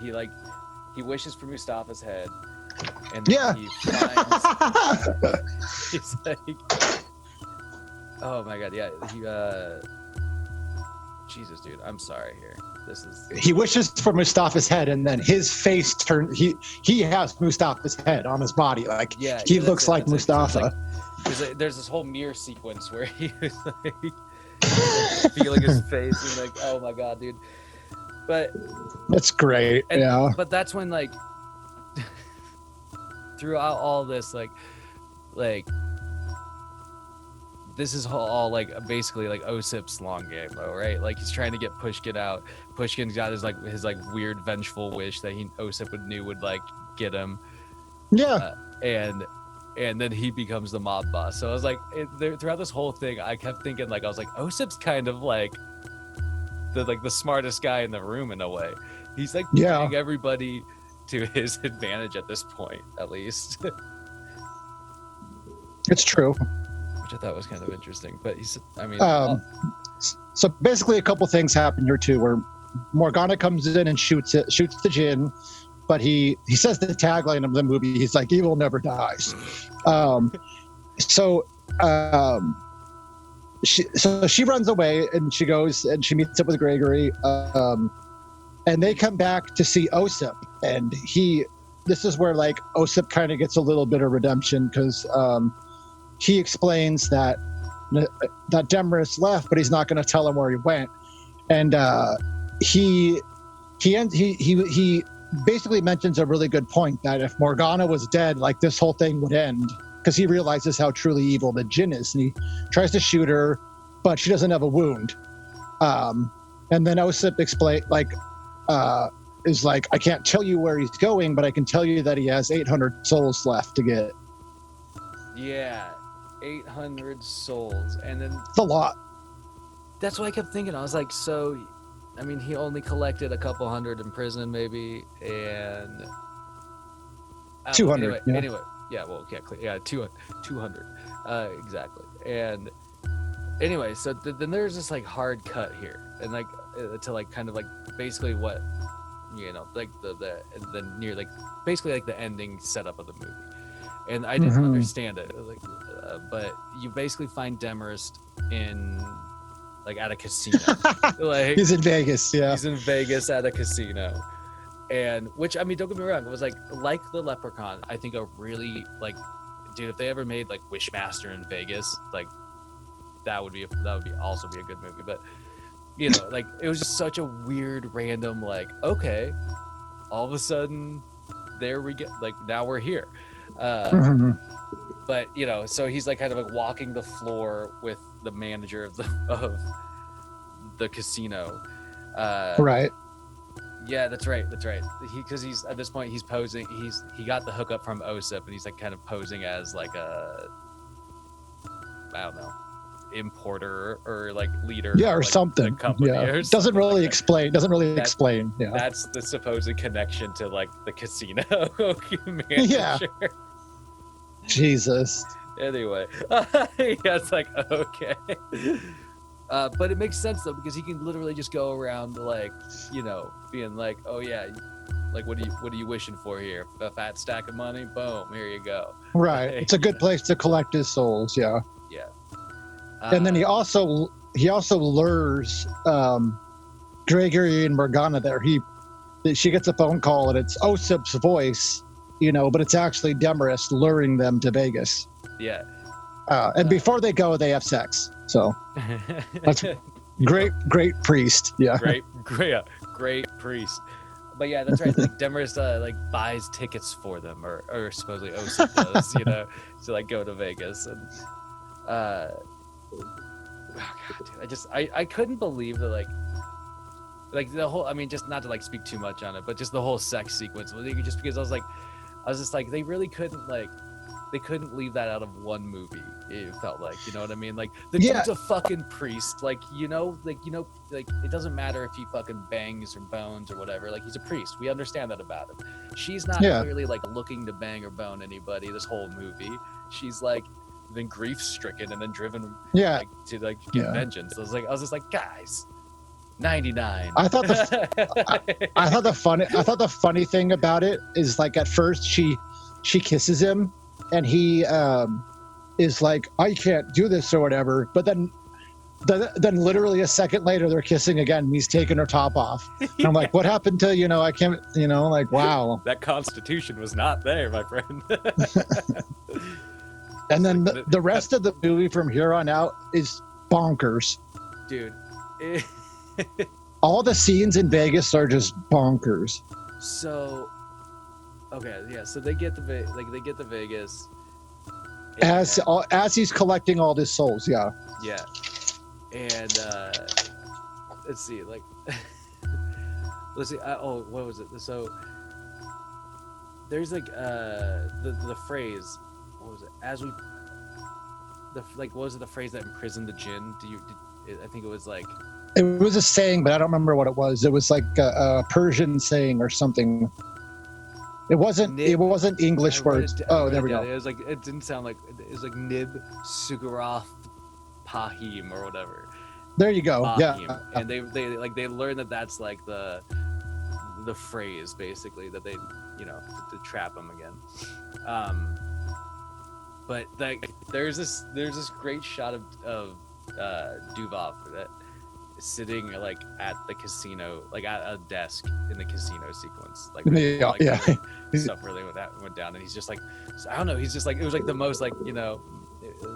he wishes for Mustafa's head, and yeah, he finds. He's like, oh my god, yeah, Jesus, dude, I'm sorry here. This is. He wishes for Mustafa's head, and then his face turned. He has Mustafa's head on his body, like, yeah, he looks like Mustafa. There's this whole mirror sequence where he was like feeling his face, and like, oh my god, dude. But that's great. Yeah. But that's when, like, throughout all this, like this is all like basically like Osip's long game, though, right? Like, he's trying to get Pushkin out. Pushkin's got his weird vengeful wish that Osip would like get him. Yeah. And then he becomes the mob boss. So I was like, throughout this whole thing, I kept thinking, like, I was like, Osip's kind of like the smartest guy in the room in a way. He's like putting everybody to his advantage at this point, at least. It's true. Which I thought was kind of interesting. But so basically a couple things happen here too, where Morgana comes in and shoots the Jinn. But he says the tagline of the movie, he's like, evil never dies. So she runs away, and she goes and she meets up with Gregory, and they come back to see Osip, and this is where like Osip kind of gets a little bit of redemption, because he explains that Demarest left, but he's not going to tell him where he went, and he basically mentions a really good point that if Morgana was dead, like this whole thing would end, because he realizes how truly evil the Jinn is, and he tries to shoot her, but she doesn't have a wound. And then Osip is like, I can't tell you where he's going, but I can tell you that he has 800 souls left to get. Yeah, 800 souls, and then It's a lot. that's what I kept thinking. I was like, so, I mean, he only collected a couple hundred in prison, maybe, and 200. Anyway, yeah, well, yeah, 200, exactly. And anyway, so then there's this like hard cut here, and like to like kind of like basically what, you know, like the near like basically like the ending setup of the movie, and I didn't understand it, like, but you basically find Demarest in like at a casino. Like He's in Vegas. Yeah. he's in Vegas at a casino, and which, I mean, don't get me wrong, it was like the Leprechaun. I think a really like, dude, if they ever made like Wishmaster in Vegas, like that would also be a good movie. But you know, like it was just such a weird, random, like, okay, all of a sudden there we get, like, now we're here. But you know, so he's like kind of like walking the floor with the manager of the casino. Right. Yeah, that's right. Because he's at this point he's posing. He got the hookup from Osip, and he's like kind of posing as like a, I don't know, importer or like leader. Yeah, or of, like, something. the company Yeah. or Doesn't something really like explain. Doesn't really explain. Yeah. That's the supposed connection to like the casino manager. Yeah. Jesus. Anyway, yeah, it's like, okay. But it makes sense though, because he can literally just go around like, you know, being like, oh yeah, like what are you wishing for here? A fat stack of money? Boom, here you go. Right. It's a good place to collect his souls. Yeah. Yeah. And then he also lures Gregory and Morgana there. She gets a phone call and it's Osip's voice, you know, but it's actually Demarest luring them to Vegas. Yeah. And before they go, they have sex. So that's great priest. Yeah. Great priest. But yeah, that's right. Like Demarest like buys tickets for them, or supposedly Osip does, you know, to like go to Vegas. And oh God, dude, I couldn't believe that like the whole, I mean, just not to like speak too much on it, but just the whole sex sequence, just because I was just like they really couldn't leave that out of one movie. It felt like, you know what I mean? Like the dude's a fucking priest, like, you know, like it doesn't matter if he fucking bangs or bones or whatever, like he's a priest. We understand that about him. She's not clearly like looking to bang or bone anybody this whole movie. She's like been grief stricken and then driven like, to like get vengeance. So I was just like, guys, 99. I thought the funny thing about it is, like, at first she kisses him and he is like, I can't do this or whatever, but then literally a second later they're kissing again and he's taking her top off. And I'm like, what happened to, you know, I can't, you know, like, wow. That constitution was not there, my friend. And then the rest of the movie from here on out is bonkers. Dude. All the scenes in Vegas are just bonkers. So, okay, yeah. So they get to Vegas. As he's collecting all his souls, yeah. Yeah, and let's see, like, let's see. What was it? So there's like the phrase. What was it? What was it? The phrase that imprisoned the Jinn? I think it was like. It was a saying, but I don't remember what it was. It was like a Persian saying or something. It wasn't English words. There we go. It was like, it didn't sound like, it was like Nib Sugaroth Pahim or whatever. There you go. Pahim. Yeah. And they learned that that's like the phrase basically that they, you know, to trap him again. But like there's this great shot of Duvall that is sitting like at the casino, like at a desk in the casino sequence, like stuff really went down, and he's just like, I don't know, he's just like, it was like the most like, you know,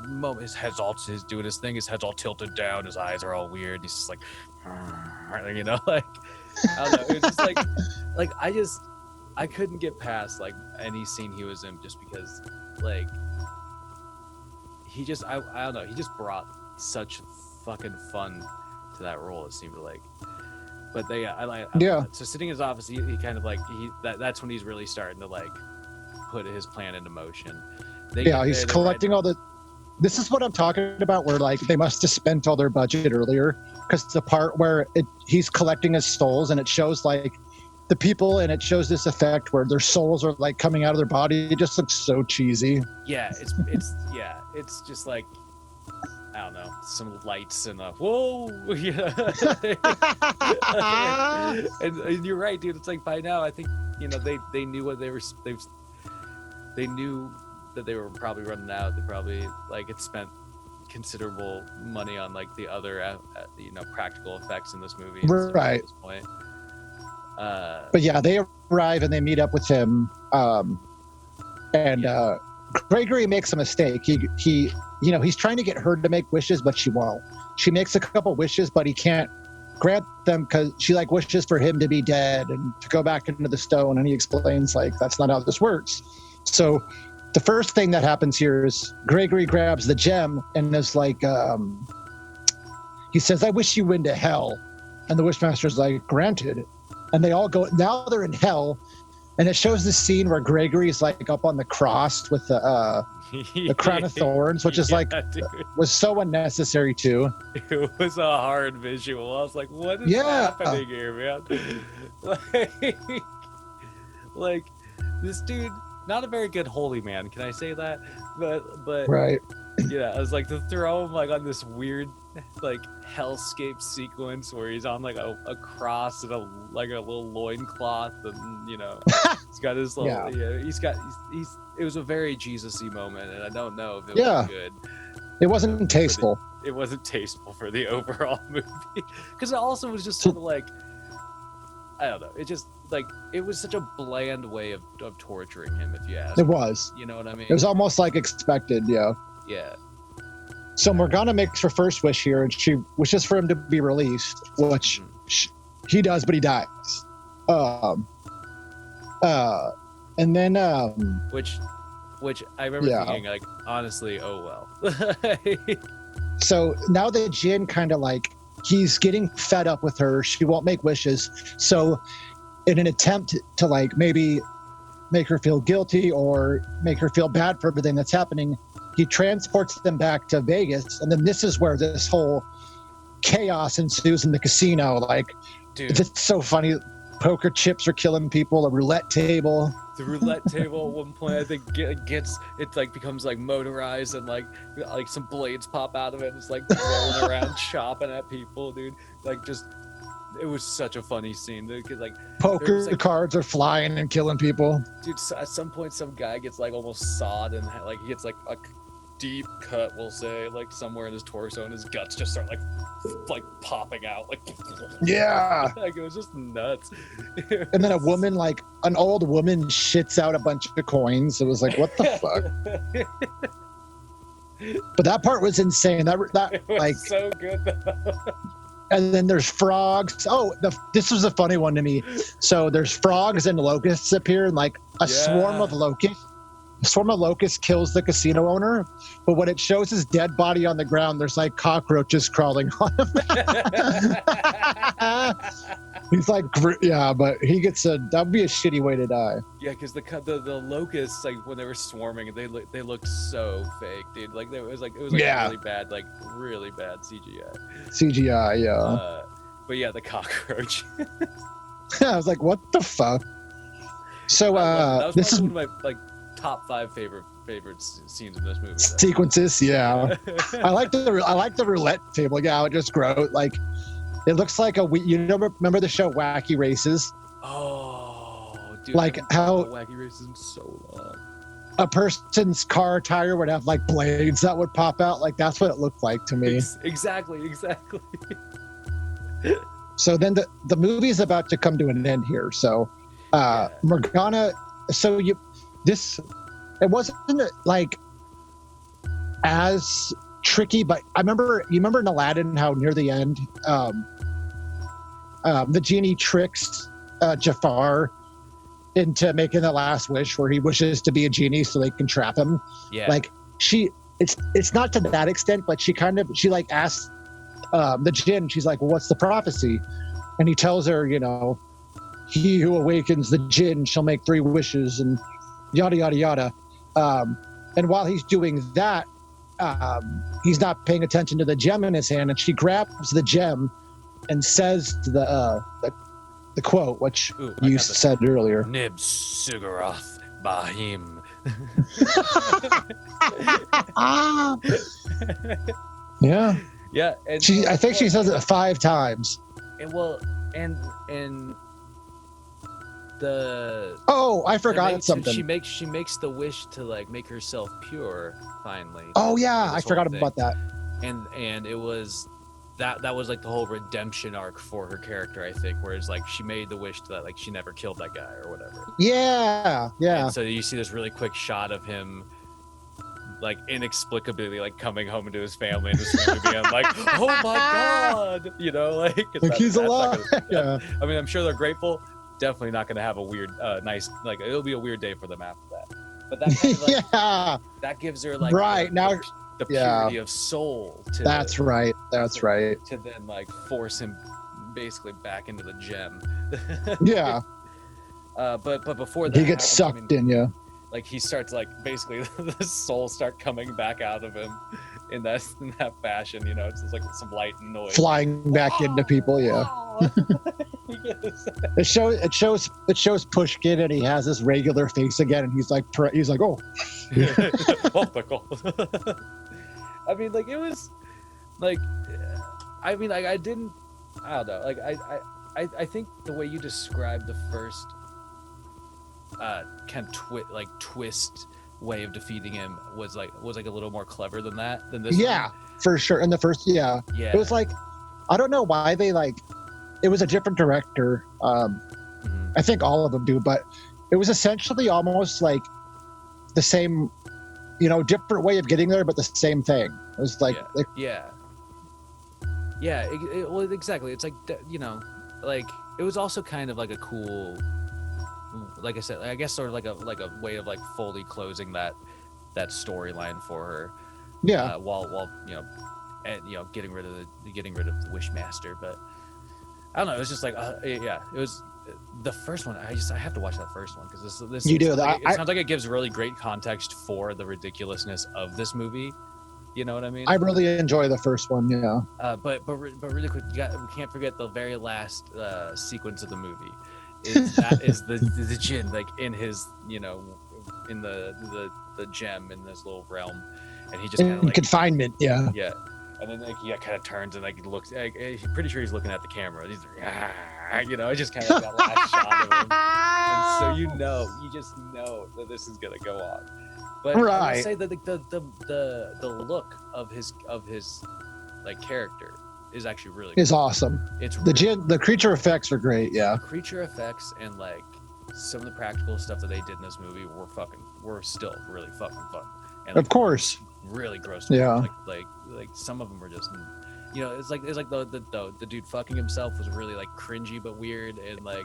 moment. His head's doing his thing, his head's all tilted down, his eyes are all weird, he's just like, you know, like, I don't know, it was just like I just, I couldn't get past like any scene he was in just because like he just I don't know, he just brought such fucking fun to that role, it seemed like. But they I like Yeah. so sitting in his office, he kind of like that's when he's really starting to like put his plan into motion. He's collecting all the. This is what I'm talking about, where like they must have spent all their budget earlier, because the part where he's collecting his souls and it shows like the people, and it shows this effect where their souls are like coming out of their body. It just looks so cheesy. Yeah, it's just like I don't know, some lights and whoa, yeah. and you're right, dude. It's like by now, I think they knew what they knew that they were probably running out. They probably like had spent considerable money on like the other practical effects in this movie. Right. At this point. But yeah, they arrive and they meet up with him, and Gregory makes a mistake. He's trying to get her to make wishes, but she won't. She makes a couple wishes, but he can't grant them because she like wishes for him to be dead and to go back into the stone. And he explains like that's not how this works. So the first thing that happens here is Gregory grabs the gem and is like, he says, "I wish you into hell," and the Wishmaster's like, "Granted." And they all go. Now they're in hell. And it shows this scene where Gregory's like up on the cross with the crown of thorns, which is dude. Was so unnecessary too. It was a hard visual. I was like, what is happening here, man? like this dude, not a very good holy man. Can I say that? But right. Yeah, I was like to throw him like on this weird like hellscape sequence where he's on like a cross and a little loincloth, and he's got his little it was a very Jesus-y moment, and I don't know if it was good. It wasn't tasteful. It wasn't tasteful for the overall movie, because it also was just sort of like I don't know. It just like it was such a bland way of torturing him, if you ask. It was. You know what I mean? It was almost like expected. Yeah. Yeah. So Morgana makes her first wish here, and she wishes for him to be released, which he does, but he dies. And then which I remember thinking like, honestly, oh well. So now the Jinn kind of like he's getting fed up with her. She won't make wishes. So in an attempt to like maybe make her feel guilty or make her feel bad for everything that's happening, he transports them back to Vegas. And then this is where this whole chaos ensues in the casino. Like, dude, it's so funny. Poker chips are killing people. A roulette table. The roulette table at one point, I think becomes like motorized, and like some blades pop out of it. And it's like rolling around chopping at people, dude. Like just, it was such a funny scene. Like poker cards are flying and killing people. Dude, at some point, some guy gets like almost sawed, and like he gets like a deep cut, we'll say, like somewhere in his torso, and his guts just start like popping out, like yeah. Like it was just nuts. And then an old woman shits out a bunch of coins. It was like, what the fuck? But that part was insane. That it was like so good though. And then there's frogs. Oh, this was a funny one to me. So there's frogs and locusts appear, and like a swarm of locusts. A swarm of locusts kills the casino owner, but when it shows his dead body on the ground, there's like cockroaches crawling on him. He's like, yeah, but he gets that would be a shitty way to die. Yeah, because the locusts, like when they were swarming, they looked so fake, dude. Like it was really bad, like really bad CGI. CGI, yeah. But yeah, the cockroach. I was like, what the fuck? So this is one of my like top 5 favorite scenes in this movie. Sequences, yeah. I like the roulette table. Yeah, it just grows like. It looks like remember the show Wacky Races? Oh, dude! Like how Wacky Races in so long. A person's car tire would have like blades that would pop out. Like that's what it looked like to me. Exactly. So then the movie's about to come to an end here. So Morgana. So it wasn't like as tricky, but you remember in Aladdin how near the end the genie tricks Jafar into making the last wish where he wishes to be a genie so they can trap him. Yeah. Like it's not to that extent, but she like asks the djinn, she's like, well, what's the prophecy? And he tells her, he who awakens the djinn shall make 3 wishes and yada, yada, yada. And while he's doing that, he's not paying attention to the gem in his hand, and she grabs the gem and says the quote, which you said earlier. Nib Sigaroth Bahim. Yeah. Yeah. And I think she says it 5 times. And the I forgot something. She makes the wish to like make herself pure finally. Oh yeah, I forgot about that. And it was that was like the whole redemption arc for her character, I think, whereas like she made the wish that like she never killed that guy or whatever. Yeah. And so you see this really quick shot of him like inexplicably like coming home into his family and his family being like, oh my god, like he's alive. Yeah. I mean, I'm sure they're grateful. Definitely not going to have a weird, nice, like it'll be a weird day for them after that. But that kind of, like, that gives her like the purity of soul. That's right. To then like force him basically back into the gem. Yeah. But before that, he gets sucked in. Yeah. Like he starts like basically the soul start coming back out of him in that fashion. It's just like some light and noise flying back into people. Yeah. It shows Pushkin, and he has his regular face again, and he's like, oh. I mean, like it was, like, I mean, like I don't know, like I think the way you described the first kind of twist way of defeating him was like a little more clever than this. Yeah, one. For sure. And the first, yeah, it was like, I don't know why they like. It was a different director. I think all of them do, but it was essentially almost like the same, different way of getting there, but the same thing. It was like, well, exactly. It's like, like it was also kind of like a cool, like I said, I guess sort of like a way of like fully closing that storyline for her. Yeah. While getting rid of the Wishmaster, but. I don't know. It was just like, it was the first one. I have to watch that first one because this. You do. It sounds like it gives really great context for the ridiculousness of this movie. You know what I mean? I really enjoy the first one. Yeah. But really quick, we can't forget the very last sequence of the movie. Is the djinn like in his in the gem in this little realm, and he just kind of like confinement. Yeah. Yeah. And then like he kind of turns and like looks. Like, he's pretty sure he's looking at the camera. He's I just kind of got last shot of him, and so you just know that this is gonna go on. But I would say that the look of his like character is actually really is awesome. It's the creature effects are great. Yeah, creature effects and like some of the practical stuff that they did in this movie were still really fucking fun. And, like, of course. Really gross. Yeah. Like some of them were just, it's like the dude fucking himself was really like cringy but weird, and like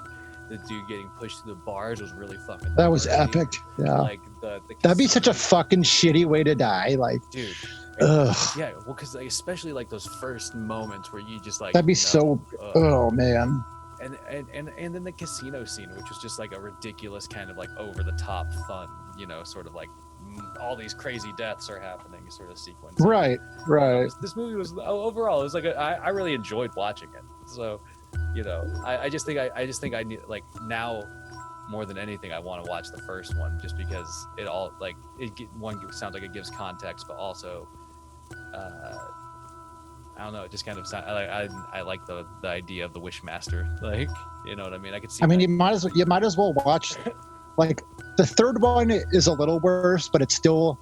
the dude getting pushed through the bars was really fucking. That was epic. Yeah. Like that'd be such a fucking shitty way to die. Like, dude. Ugh. Yeah. Well, because like, especially like those first moments where you just like. That'd be so. Oh man. And then the casino scene, which was just like a ridiculous kind of like over the top fun, sort of like. All these crazy deaths are happening sort of sequence. Right. This movie was overall, it was like I really enjoyed watching it. So, I just think I need, like, now more than anything I want to watch the first one, just because it all like one sounds like it gives context, but also I don't know, it just kind of sound, I like the idea of the Wishmaster, like, you know what I mean? I could see. I mean, you might as well watch. Like the third one is a little worse, but it's still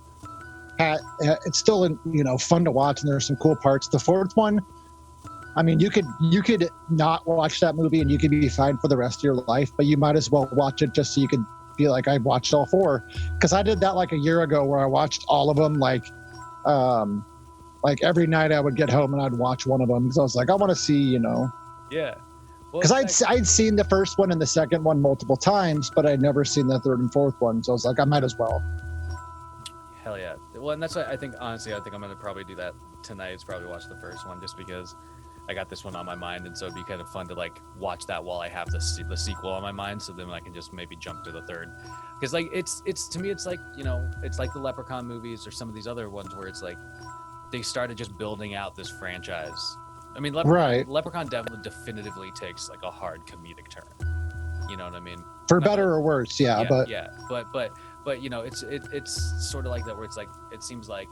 fun to watch, and there's some cool parts. The fourth one, I mean, you could not watch that movie and you could be fine for the rest of your life, but you might as well watch it just so you could feel like I watched all 4. Because I did that like a year ago, where I watched all of them. Like every night I would get home and I'd watch one of them because I was like, I want to see, Yeah. Because I'd seen the first one and the second one multiple times, but I'd never seen the third and fourth one. So I was like, I might as well. Hell yeah. Well, and that's why I think, honestly, I think I'm going to probably do that tonight. Is probably watch the first one just because I got this one on my mind. And so it'd be kind of fun to like watch that while I have the sequel on my mind. So then I can just maybe jump to the third. Because like, it's to me, it's like, you know, it's like the Leprechaun movies or some of these other ones where it's like, they started just building out this franchise. I mean, Leprechaun definitively takes like a hard comedic turn. You know what I mean? For better or worse, yeah. But you know, it's sort of like that where it's like it seems like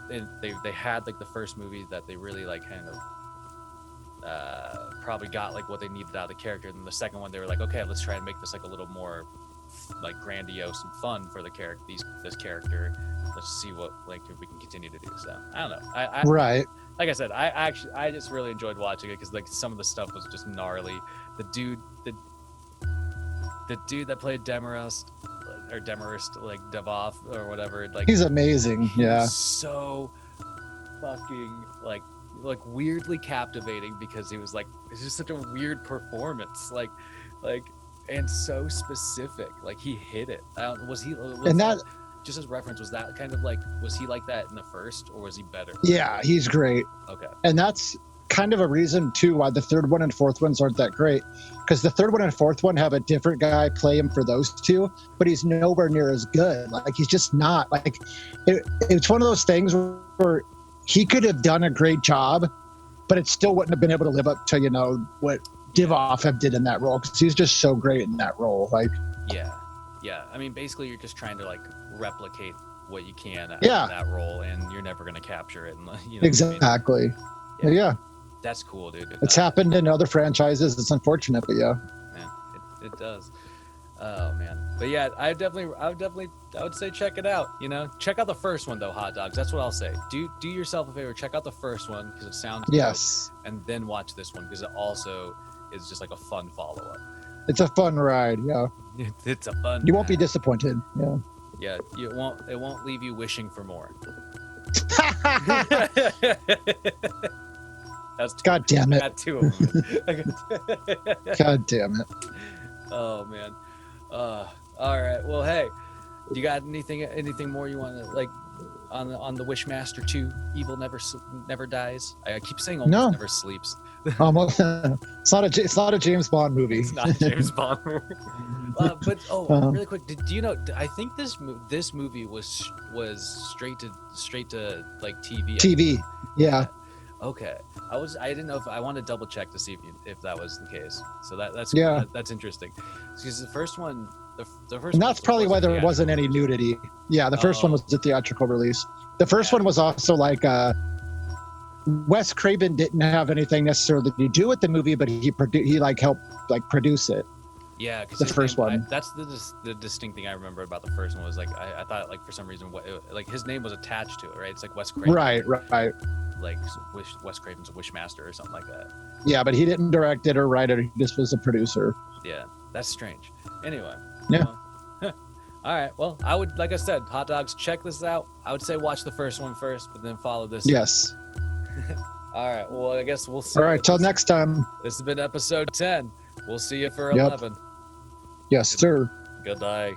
they had like the first movie that they really like kind of probably got like what they needed out of the character, and then the second one they were like, okay, let's try and make this like a little more like grandiose and fun for the character. This character, let's see what like if we can continue to do. So I don't know. I right. Like I said, I just really enjoyed watching it because like some of the stuff was just gnarly. The dude that played Demarest like Devoff or whatever, like he's amazing. Yeah, he's so fucking like weirdly captivating because he was like, it's just such a weird performance, like and so specific. Like he hit it. Was that just as reference, was that kind of like, was he like that in the first or was he better? Yeah, he's great. Okay. And that's kind of a reason too why the third one and fourth ones aren't that great, because the third one and fourth one have a different guy play him for those two, but he's nowhere near as good. Like he's just not like it's one of those things where he could have done a great job, but it still wouldn't have been able to live up to, you know, what Divoff did in that role, because he's just so great in that role. Like yeah, I mean basically you're just trying to like replicate what you can in that role, and you're never going to capture it. And, you know, exactly. I mean? Yeah. That's cool, dude. It's happened in other franchises. It's unfortunate, but yeah. Man, it does. Oh man, but yeah, I would say check it out. You know, check out the first one though, Hot Dogs. That's what I'll say. Do yourself a favor, check out the first one because it sounds yes, dope, and then watch this one because it also is just like a fun follow up. It's a fun ride. Yeah. It's a fun. You won't be disappointed. Yeah. Yeah, you won't. It won't leave you wishing for more. God damn it. I got two of them. God damn it. Oh man. All right. Well, hey, you got anything more you want to like on the Wishmaster 2? Evil never dies. I keep saying almost never sleeps. Almost. It's not a James Bond movie. It's not a James Bond movie. But really quick, do you know? I think this movie was straight to like TV. TV. Yeah. Okay. I didn't know if I want to double check to see if that was the case. So that's interesting. Because the first one, the first. And that's probably why there wasn't any nudity. Yeah, the first one was a theatrical release. The first one was also like Wes Craven didn't have anything necessarily to do with the movie, but he like helped like produce it. Yeah, because the first one. That's the distinct thing I remember about the first one was like I thought like for some reason like his name was attached to it, right? It's like Wes Craven. Right. Like Wes Craven's a Wishmaster or something like that. Yeah, but he didn't direct it or write it. He just was a producer. Yeah, that's strange. Anyway. Yeah. All right. Well, I would, like I said, Hot Dogs, check this out. I would say watch the first one first, but then follow this. Yes. All right. Well, I guess we'll see. All right. Till next time. This has been episode 10. We'll see you for 11. Yes, sir. Good day.